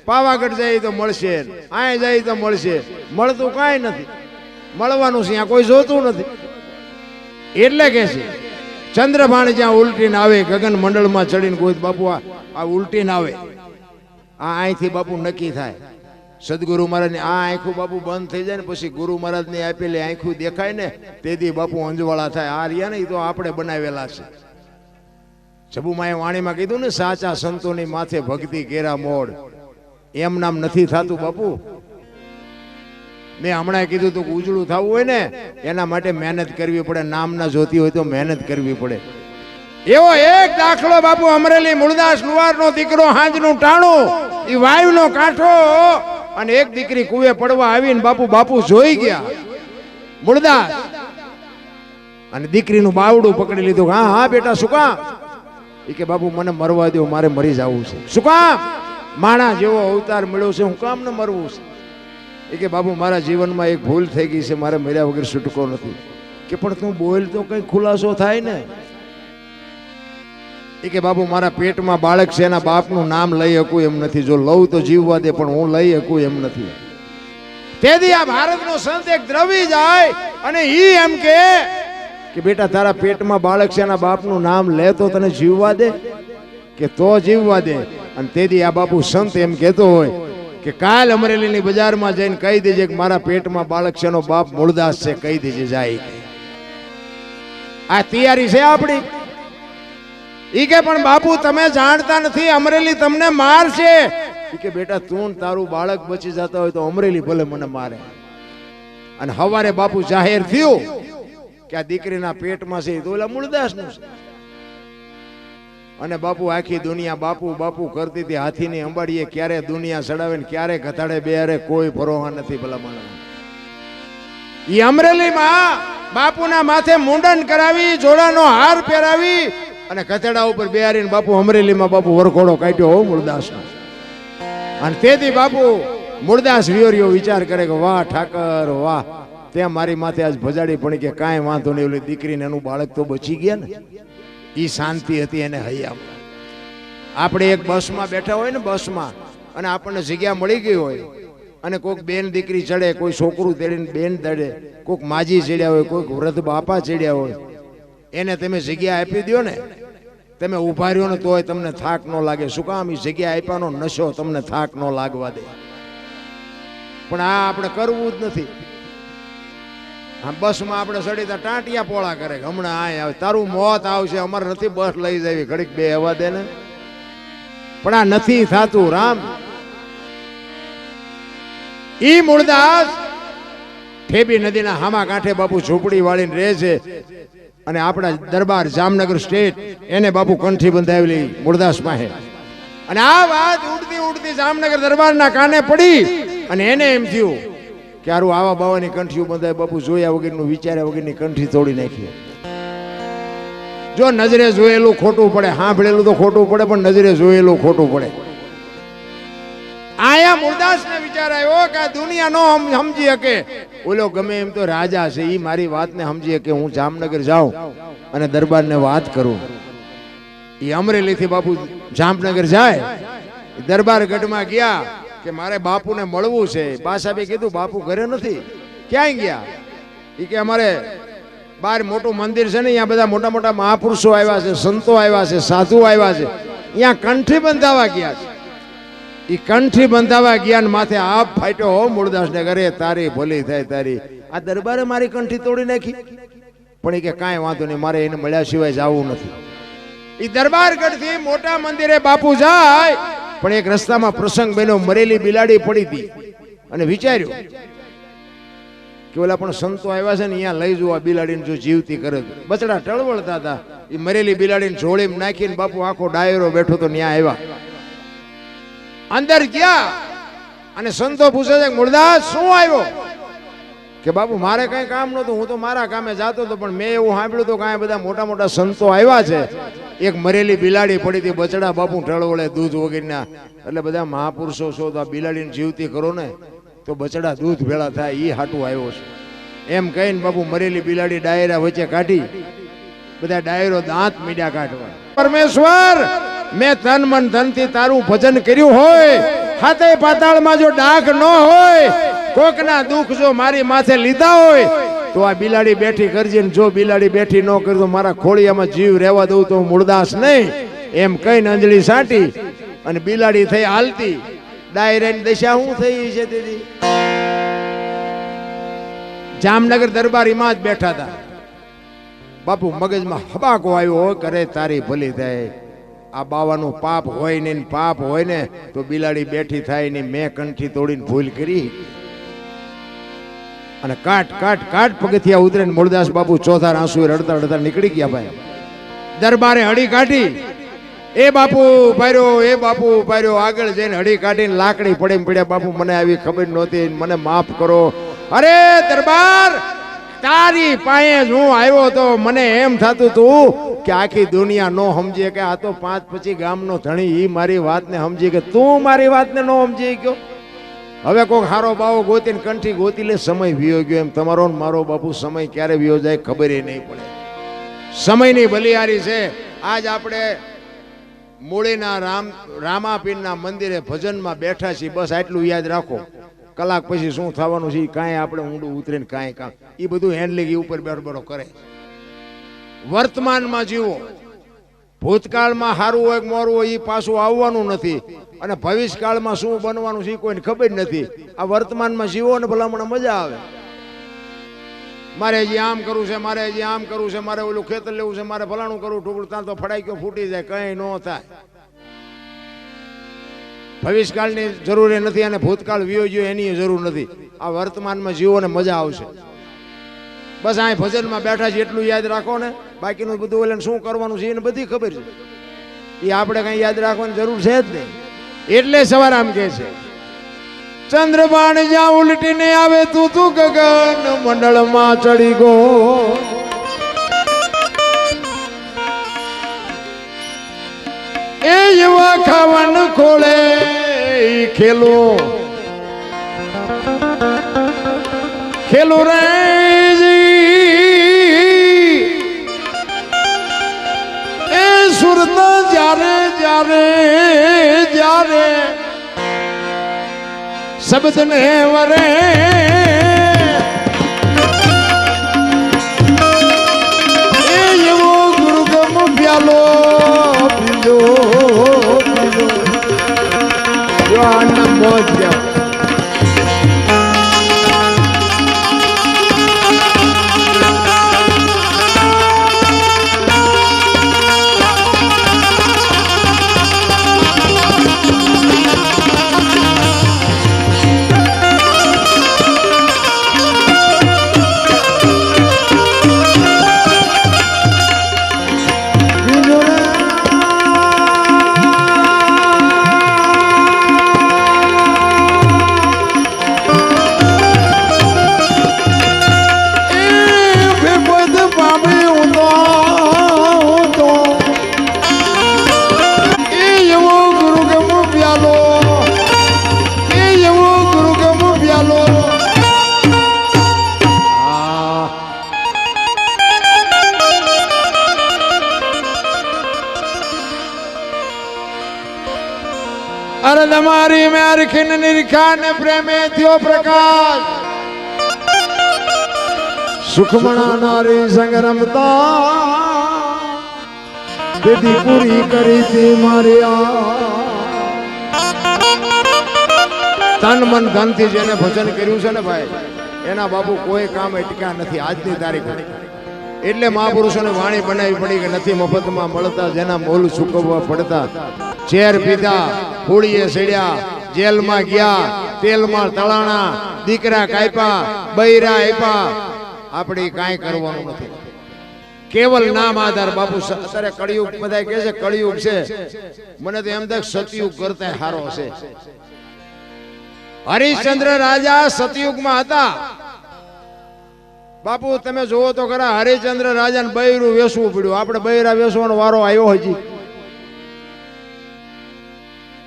પાવાગઢ જાય તો મળશે આય જાય તો મળશે મળતું કાંઈ નથી મળવાનું છે ત્યાં કોઈ જોતું નથી એટલે કે છે ચંદ્રભાણ જ્યાં ઉલટીને આવે ગગન મંડળમાં ચડીને કોઈ બાપુ આ ઉલટીને આવે આ અહીંથી બાપુ નક્કી થાય સદગુરુ મહારાજની આ આંખું બાપુ બંધ થઈ જાય ને પછી ગુરુ મહારાજની આપેલી આંખું દેખાય ને તેથી બાપુ અંજવાળા થાય. આ રહ્યા ને એ તો આપણે બનાવેલા છે. જબુમાએ વાણીમાં કીધું ને, સાચા સંતોની માથે ભક્તિ કેરા મોડ. એમ નામ નથી થતું બાપુ. મેં હમણાં કીધું તું ઉજળું થવું હોય ને એના માટે મહેનત કરવી પડે. નામના જોતી હોય તો મહેનત કરવી પડે. એવો એક દાખલો બાપુ, અમરેલી મૂળદાસ લુહારનો દીકરો હાંજનું ટાણું, એ વાયુનો કાંઠો, અને એક દીકરી કુવે પડવા આવીને બાપુ જોઈ ગયા મૂળદાસ, અને દીકરીનું બાવડું પકડી લીધું. હા હા બેટા, શું કામ? એ કે બાપુ મને મરવા દો, મારે મરી જવું છે. શું કામ? માણા જેવો અવતાર મળ્યો છે, હું કામ ને મરવું છે? એ કે બાપુ મારા જીવનમાં એક ભૂલ થઈ ગઈ છે, મારે મર્યા વગર છૂટકો નથી. કે પણ તું બોલ તો કઈ ખુલાસો થાય ને. એ કે બાપુ મારા પેટમાં બાળક છે, એના બાપનું નામ લઈ શકું એમ નથી. જો લઉં તો જીવવા દે, પણ હું લઈ શકું એમ નથી. તેથી આ ભારતનો સંત એક દ્રવી જાય અને ઈ એમ કે બેટા તારા પેટમાં બાળક છે, એના બાપનું નામ લે તો તને જીવવા દે, કે તો જીવવા દે. અને તેથી આ બાપુ સંત એમ કહેતો હોય કે કાલ અમરેલીની બજારમાં જઈને કહી દેજે કે મારા પેટમાં બાળક છે, એનો બાપ મૂળદાસ છે, કહી દેજે જાય. આ તૈયારી છે આપણી. ઈ કે પણ બાપુ તમે જાણતા નથી, અમરેલી તમને મારશે. ઈ કે બેટા તું તારું બાળક બચી જતા હોય તો અમરેલી ભલે મને મારે. અને હવારે બાપુ જાહેર થયું કે આ દીકરીના પેટમાં છે તો ઓલા મૂળદાસનું છે. અને બાપુ આખી દુનિયા બાપુ કરતી હતી. હાથીની અંબાડીએ ક્યારે દુનિયા ચડાવે ને ક્યારે ઘટાડે, બે કોઈ ભરોસા નથી. ભલા માણસ ઈ અમરેલીમાં બાપુના માથે મુંડન કરાવી, જોડાનો હાર પહેરાવી અને કચડા ઉપર બેહારીને બાપુ અમરેલીમાં બાપુ વરઘોડો કાઢ્યો હો મૂળદાસનો. અને તેથી બાપુ મૂળદાસ વિયોરીઓ વિચાર કરે કે વાહ ઠાકર વાહ, ત્યાં મારી માથે આજ ભજાડી પડી કે કાંઈ વાંધો નહીં, ઓલી દીકરીને એનું બાળક તો બચી ગયા ને. ઈ શાંતિ હતી એને હૈયા. આપણે એક બસમાં બેઠા હોય ને, બસમાં, અને આપણને જગ્યા મળી ગઈ હોય, અને કોઈક બેન દીકરી ચડે, કોઈ છોકરું તેડીને બેન ચડે, કોઈક માજી ચડ્યા હોય, કોઈક વૃદ્ધ બાપા ચડ્યા હોય, એને તમે જગ્યા આપી દો ને, તમે ઉભા રહ્યો ને તોય તમને થાક ન લાગે. શું કામ? એ જગ્યા આપ્યાનો નશો તમને થાક ન લાગવા દે. પણ આ આપણે કરવું જ નથી. બસમાં આપણે ચડી તો ટાંટિયા પોળા કરે, હમણાં આ આવે, તારું મોત આવશે, અમારે નથી બસ લઈ જવી, ઘડીક બે હવા દે ને. પણ આ નથી થાતું રામ. ઈ મૂળદાસ ઠેબી નદીના હામા કાંઠે બાપુ ઝૂંપડી વાળીને રહે છે. અને આપણા દરબાર જામનગર સ્ટેટ એને બાપુ કંઠી બંધાવેલી મૂળદાસ પાસે. અને આ વાત ઉડતી જામનગર દરબારના કાને પડી અને એને એમ થયું કે આરું આવા બાવાની કંઠીઓ બંધાય. બાપુ જોયા વગરનું વિચાર્યા વગરની કંઠી તોડી નાખી. જો નજરે જોયેલું ખોટું પડે, સાંભળેલું તો ખોટું પડે, પણ નજરે જોયેલું ખોટું પડે. આયા મૂળદાસને વિચાર આવ્યો કે આ દુનિયા નો સમજી શકે. ઓલો ગમે એમ તો રાજા છે, ઈ મારી વાતને સમજી શકે. હું જામનગર જાઉં અને દરબારને વાત કરું. ઈ અમરેલીથી બાપુ જામનગર જાય, દરબાર ગઢમાં ગયા કે મારે બાપુને મળવું છે. બા સાહેબે કીધું બાપુ ઘરે નથી. ક્યાંય ગયા? ઈ કે અમારે બહાર મોટું મંદિર છે ને, અહીંયા બધા મોટા મોટા મહાપુરુષો આવ્યા છે, સંતો આવ્યા છે, સાધુ આવ્યા છે, અહીંયા કંઠી બંધાવા ગયા છે. ઈ કંઠી બંધાવા ગયા માથે આપ ફાટ્યો હો મૂળદાસ ને ઘરે, તારી ભલી થાય તારી. આ દરબારે મારી કંઠી તોડી નાખી. પણ એ કે કાંઈ વાંધો નહીં, મારે એને મળ્યા સિવાય જવું નથી. ઈ દરબારગઢ થી મોટા મંદિરે બાપુ જાય, પણ એક રસ્તામાં પ્રસંગ બન્યો. મરેલી બિલાડી પડી હતી અને વિચાર્યું કે ઓલા પણ સંતો આવ્યા છે ને, અહીંયા લઈ જવા બિલાડીને, જો જીવતી કરે. બચડા ટળવળતા હતા. એ મરેલી બિલાડીને જોડીમાં નાખીને બાપુ આખો ડાયરો બેઠો તો ત્યાં આવ્યા. અંદર ગયા અને સંતો પૂછે છે મૂળદાસ શું આવ્યો? કે બાપુ મારે કઈ કામ નહોતું, હું તો મારા કામે જાતો હતો, પણ મેં એવું સાંભળ્યું તો કાંઈ બધા મોટા મોટા સંતો આવ્યા છે. એક મરેલી બિલાડી પડી હતી, બચડા બાપુ ટળવળે દૂધ વગરના. એટલે બધા મહાપુરુષો છો તો આ બિલાડીને જીવતી કરો ને તો બચડા દૂધ ભેળા થાય, ઈ હાટું આવ્યો છું એમ કહીને બાપુ મરેલી બિલાડી ડાયરા વચ્ચે કાઢી. બધા ડાયરો દાંત મીડા કાઢવા. પરમેશ્વર, મેં તન મન ધનથી તારું ભજન કર્યું હોય, હાથે પાતાળમાં જો ડાઘ ન હોય, કોકના દુઃખ જો મારી માથે લીધા હોય તો આ બિલાડી બેઠી કરજે. જો બિલાડી બેઠી ન કરી તો મારા ખોળિયામાં જીવ રહેવા દઉં તો મૂળદાસ નહીં. એમ કહીને અંજલિ સાટી અને બિલાડી થઈ હાલતી. ડાયરેક્ટ દશા શું થઈ છે દીદી? જામનગર દરબારીમાં જ બેઠા હતા. બાપુ મગજમાં હબાકો આવ્યો હોય, કરે તારી ભલી થાય. આ બાવાનું પાપ હોય ને, પાપ હોય ને તો બિલાડી બેઠી થાય ને. મેં કંઠી તોડીને ભૂલ કરી અને કાટ કાટ કાટ પગથિયા ઉતરે ને મૂળદાસ બાપુ ચોથા આંસુ રડતા રડતા નીકળી ગયા. ભાઈ દરબારે હળી કાઢી, એ બાપુ પાર્યો, એ બાપુ પાર્યો. આગળ જઈને હળી કાઢીને લાકડી પડે પડ્યા. બાપુ મને આવી ખબર નહોતી, મને માફ કરો. અરે દરબાર, તારી પાસે હું આવ્યો તો મને એમ થતું તું કે આખી દુનિયા નો સમજે કે આ તો 5 પછી ગામનો ધણી ઈ મારી વાતને સમજી કે તું મારી વાતને નો સમજી ગયો. હવે કોઈક હારો બાવો ગોતીને કંઠી ગોતી લે. સમય વિયો ગયો. એમ તમારો ને મારો બાપુ સમય ક્યારે વિયો જાય ખબર નહીં પડે. સમયની બલિહારી છે. આજ આપણે મૂળીના રામાપીરના મંદિરે ભજનમાં બેઠા છીએ. બસ આટલું યાદ રાખો. કલાક પછી શું થવાનું છે કાંઈ આપણે ઊંડું ઉતરીને કાંઈ કામ એ બધું હેન્ડલિંગ ઉપર બેઠો કરે. વર્તમાનમાં જીવો. ભૂતકાળમાં સારું હોય કે મોરું હોય એ પાછું આવવાનું નથી, અને ભવિષ્યકાળમાં શું બનવાનું છે એ કોઈને ખબર નથી. આ વર્તમાનમાં જીવો ને ભલામણ મજા આવે. મારે હજી આમ કરવું છે, મારે હજી આમ કરવું છે, મારે ઓલું ખેતર લેવું છે, મારે ફલાણું કરવું, ટુકડું ત્યાં તો ફડાઈ ગયો ફૂટી જાય, કંઈ ન થાય. ભવિષ્યકાળની જરૂર નથી અને ભૂતકાળ વિયો ગયો એની જરૂર નથી. આ વર્તમાનમાં જીવો ને મજા આવશે. બસ આ ભજનમાં બેઠા છે એટલું યાદ રાખો ને. બાકીનું બધું ઓલે શું કરવાનું છે એને બધી ખબર છે. એ આપણે કઈ યાદ રાખવાની જરૂર છે જ નહીં. એટલે સવાર આમ કે છે, ચંદ્રબાણ જ્યાં ઉલટીને આવે તું તું ગગન મંડળમાં ચડી ગો. એ એવા ખાવાનું ખોળે ખેલો ખેલો રે. એ સુરત જ્યારે જ્યારે જ્યારે શબ્દ ને વરે એ એવો ગુરુગમ પ્યાલો પીજો પીજો આનંદ મોજ. અરે તમારી મેર ખિન નિરખા ને પ્રેમે થયો પ્રકાશ. સુખમણા નારી સંગ રમતા દીદી પૂરી કરી હતી મારી તન મન ધન થી જેને ભજન કર્યું છે ને ભાઈ એના બાપુ કોઈ કામ અટક્યા નથી આજની તારીખ. એટલે મહાપુરુષોને વાણી બનાવી પડી કે નથી મફતમાં મળતા જેના મોલ ચૂકવવા પડતા. ઝેર પીધા, હોળીએ સડ્યા, જેલમાં ગયા, તેલમાં તળાણા, દીકરા કાપ્યા, બૈરા આપ્યા. આપણે કાંઈ કરવાનું નથી. કેવલ નામ આધાર. બાપુ અત્યારે કળિયુગ બધા કહે છે કળિયુગ છે. મને તો એમ થાય સતયુગ કરતા હારો છે. હરિશ્ચંદ્ર રાજા સતયુગમાં હતા. બાપુ તમે જોવો તો ખરા, હરિશ્ચંદ્ર રાજાને બૈરું વેસવું પડ્યું. આપણે બૈરા વેસવાનો વારો આવ્યો હજી.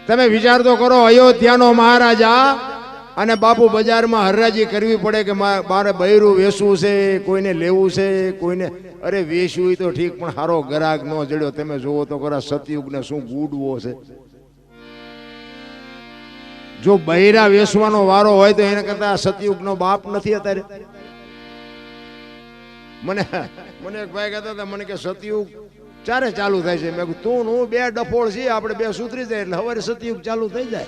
તમે વિચાર તો કરો, અયોધ્યાનો મહારાજા અને બાપુ બજારમાં હરરાજી કરવી પડે કે મારે બૈરું વેસવું છે, કોઈને લેવું છે, કોઈને. અરે વેસવું તો ઠીક પણ હારો ગરાગ ન જડ્યો. તમે જોવો તો ખરા સતયુગને શું ગુડવો છે. જો બૈરા વેસવાનો વારો હોય તો એને કરતા સતયુગનો બાપ નથી અત્યારે. મને એક ભાઈ કહેતા હતા, મને કે સતયુગ ચારે ચાલુ થાય છે. મેં તું હું બે ડફોળ છીએ, આપણે બે સુધરી જાય એટલે હવે સતયુગ ચાલુ થઈ જાય.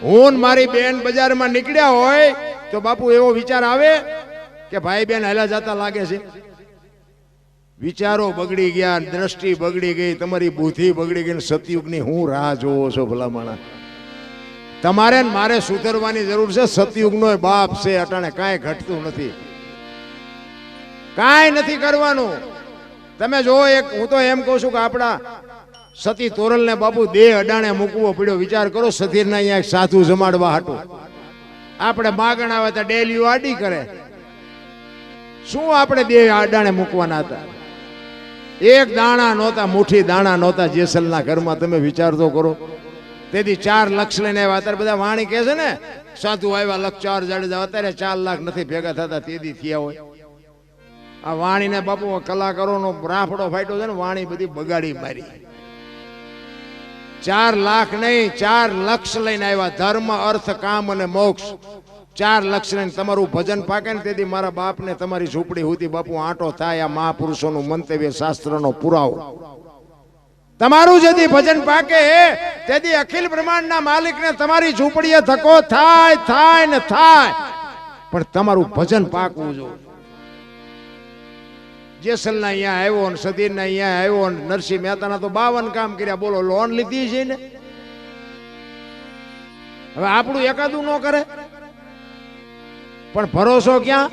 હું ને મારી બેન બજારમાં નીકળ્યા હોય તો બાપુ એવો વિચાર આવે કે ભાઈ બેન હાલા જતા લાગે છે? વિચારો બગડી ગયા, દ્રષ્ટિ બગડી ગઈ, તમારી બુદ્ધિ બગડી ગઈ. સતયુગની હું રાહ જોવો છો ભલા માણા? તમારે ને મારે સુધરવાની જરૂર છે. સતયુગનો બાપ છે, અટાણે કાંઈ ઘટતું નથી, કાંઈ નથી કરવાનું. તમે જો એક હું તો એમ કહું છું કે આપણા સતી તોરલને બાપુ દેહ અડાણે મૂકવો પડ્યો. વિચાર કરો, સતીરના અહીંયા એક સાધુ જમાડવા હાટું આપણે માગણ આવે તો ડેલીઓ આડી કરે. શું આપણે દેહ અડાણે મૂકવાના હતા? એક દાણા નહોતા, મુઠ્ઠી દાણા નહોતા જેસલના ઘરમાં. તમે વિચાર તો કરો. તેથી 4 લાખ લઈને આવ્યા. અત્યારે બધા વાણી કહે છે ને સાધુ આવ્યા લખ 4 જાડેજા. અત્યારે 4 લાખ નથી ભેગા થતા, તેથી થયા હોય. આ વાણીને બાપુ કલાકારોનો રાફડો ફાટ્યો છે ને, વાણી બધી બગાડી મારી. 4 લાખ નહીં, 4 લક્ષ લઈને આવ્યા. ધર્મ, અર્થ, કામ અને મોક્ષ. 4 લક્ષ લઈને તમારું ભજન પાકે ને તેથી મારા બાપને તમારી ઝૂંપડી સુધી બાપુ આંટો થાય. આ મહાપુરુષોનું મંતવ્ય, શાસ્ત્રનો પુરાવો. તમારું જેથી ભજન પાકે તેથી અખિલ બ્રહ્માંડના માલિકને તમારી ઝૂંપડીએ ધક્કો થાય થાય ને થાય, પણ તમારું ભજન પાકવું જોઈએ. જેસલના અહીંયા આવ્યો ને સધીરના અહીંયા આવ્યો ને નરસિંહ મહેતાના તો 52 કામ કર્યા. બોલો, લોન લીધી છે ને? હવે આપણું એકાદું ન કરે, પણ ભરોસો ક્યાં?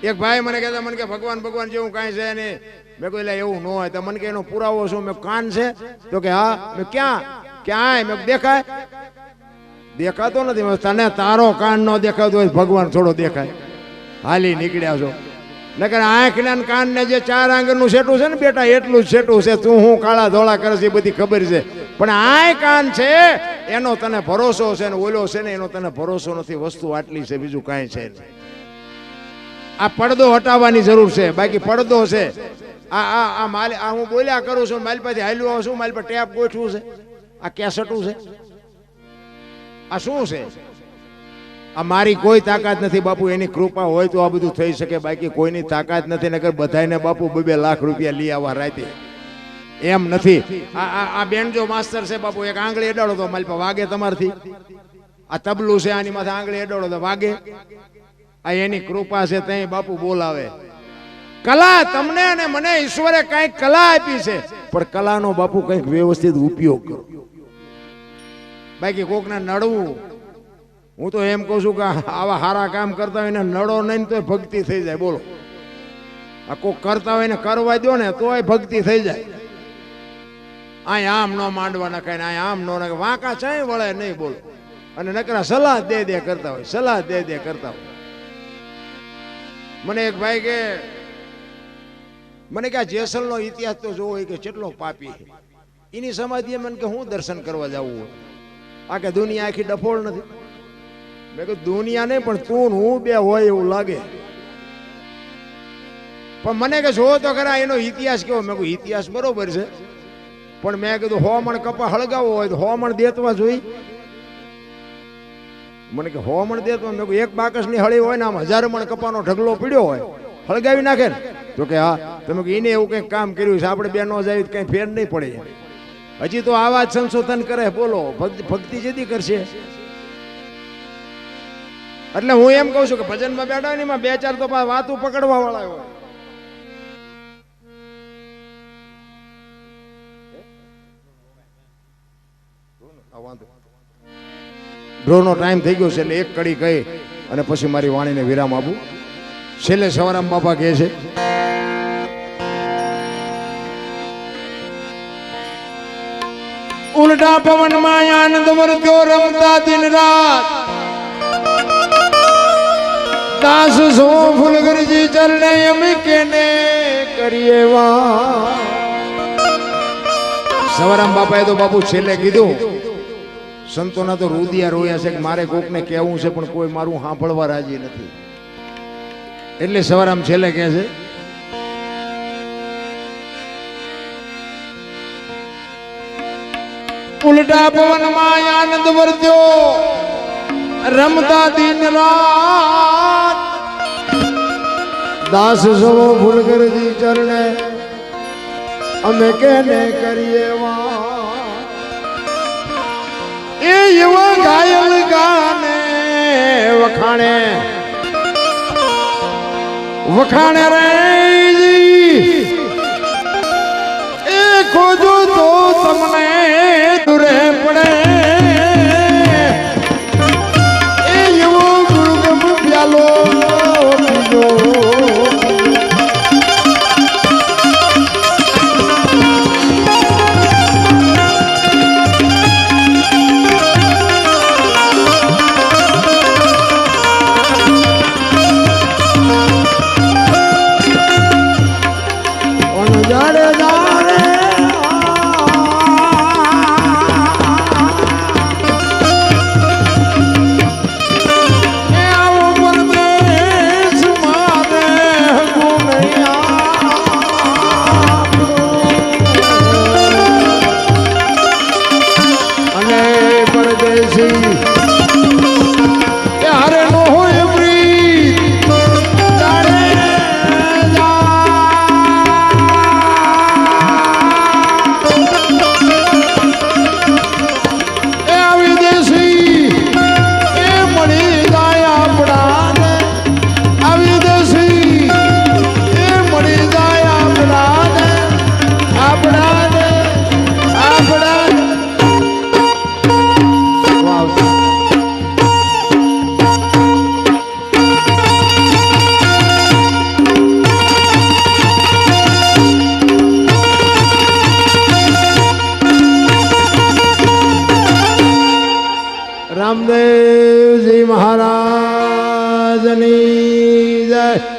એક ભાઈ મને કહેતા, મને કે ભગવાન ભગવાન જેવું કાંઈ છે નહીં. મેં કહ્યું એટલે એવું ન હોય તો મને કે એનો પુરાવો શું? મેં કાન છે તો કે હા. મેં ક્યાં? ક્યાંય? મેં દેખાય? દેખાતો નથી. તને તારો કાન ન દેખાતો હોય ભગવાન થોડો દેખાય? હાલી નીકળ્યા છો. નકર આંખ ને કાન ને જે 4 આંગળનું સેટું છે ને બેટા, એટલું જ સેટું છે. તું હું કાળા ધોળા કરે છે એ બધી ખબર છે, પણ આય કાન છે એનો તને ભરોસો છે ને ઓલો છે ને એનો તને ભરોસો નથી. વસ્તુ આટલી છે, બીજું કાંઈ છે નહીં. આ પડદો હટાવવાની જરૂર છે. બાકી પડદો છે આ માલ આ હું બોલ્યા કરું છું, મારી પાસે હાલ્યું આવું છું, મારી પાસે ટેપ ગોઠવું છે, આ કેસેટું છે, આ શું છે? આ મારી કોઈ તાકાત નથી બાપુ. એની કૃપા હોય તો આ બધું થઈ શકે, બાકી કોઈની તાકાત નથી. નકર બધાને બાપુ 2 લાખ રૂપિયા લઈ આવવા રાતે એમ નથી. આ બેનજો માસ્તર છે બાપુ, એક આંગળી અડાડો તો મારી પાસે વાગે તમારથી. આ તબલું છે, આની માથે આંગળી અડાડો તો વાગે. આ એની કૃપા છે, ત્યાં બાપુ બોલાવે. કલા તમને અને મને ઈશ્વરે કઈક કલા આપી છે, પણ કલાનો બાપુ કઈક વ્યવસ્થિત ઉપયોગ કરો. બાકી કોકને નડવું, હું તો એમ કહું છું કે આવા સારા કામ કરતા હોય ને નડો નહીં તો ભક્તિ થઈ જાય. બોલો, આ કોક કરતા હોય ને કરવા દો ને તોય ભક્તિ થઈ જાય. અહીંયા આમ ન માંડવા નખાય ને અહીંયા આમ ન નખાય, વાંકા ચાય વળે નહીં. બોલો, અને નકરા સલાહ દે કરતા હોય, સલાહ દે કરતા હોય. મને એક ભાઈ કે મને કે આ જેસલનો ઇતિહાસ તો જોવો કે કેટલો પાપી છે. એની સમાધિએ મને કે હું દર્શન કરવા જવું હોય? આ કે દુનિયા આખી ડફોળ નથી. મેં કહ્યું દુનિયા નહીં, પણ તું હું 2 હોય એવું લાગે. પણ મને કે જો તો ખરા એનો ઇતિહાસ કેવો? મેં કહ્યું ઇતિહાસ બરોબર છે, પણ મેં કીધું 100 મણ કપા હળગાવો હોય તો 100 મણ દેતવા જોઈ. મને કે 100 મણ દેતવા? મેં કહ્યું એક બાકસની હળી હોય ને આમ 1000 મણ કપાનો ઢગલો પડ્યો હોય, હળગાવી નાખે ને? તો કે હા. તમે એને એવું કંઈક કામ કર્યું છે, આપણે 2 નો જાય કઈ ફેર નહીં પડે. હજી તો આવા જ સંશોધન કરે. બોલો, ભક્તિ જેદી કરશે. એટલે હું એમ કહું છું કે ભજનમાં બેઠા ને 2-4 તો વાતું પકડવા વાળા હોય. ડ્રોનો ટાઈમ થઈ ગયો છે એટલે એક કડી કહી અને પછી મારી વાણીને વિરામ આપું. છેલ્લે સવારામ બાપા કહે છે, ઉલટા પવન માં આનંદ વર્ત્યો રમતા દિન રાત, દાસ સો ફૂલગરજી ચરણે અમે કેને કરીએ વા. સવારામ બાપાએ તો બાપુ છેલ્લે કીધું, સંતોના તો રુદિયા રોયા છે કે મારે કોકને કહેવું છે પણ કોઈ મારું સાંભળવા રાજી નથી. એટલે સવારામ છેલ્લે કહે છે, ઉલટા પવન માં આનંદ વર્ત્યો રમતા દિન રાત, દાસ સવો ફૂલગરજી ચરણે અમે કેને કરીએ વા. એ વખાણે રે એ ખોજો તો તમને દૂરે પડે એ એવો ગુરુગમ પ્યાલો પીજો રામદેવજી મહારાજની જય।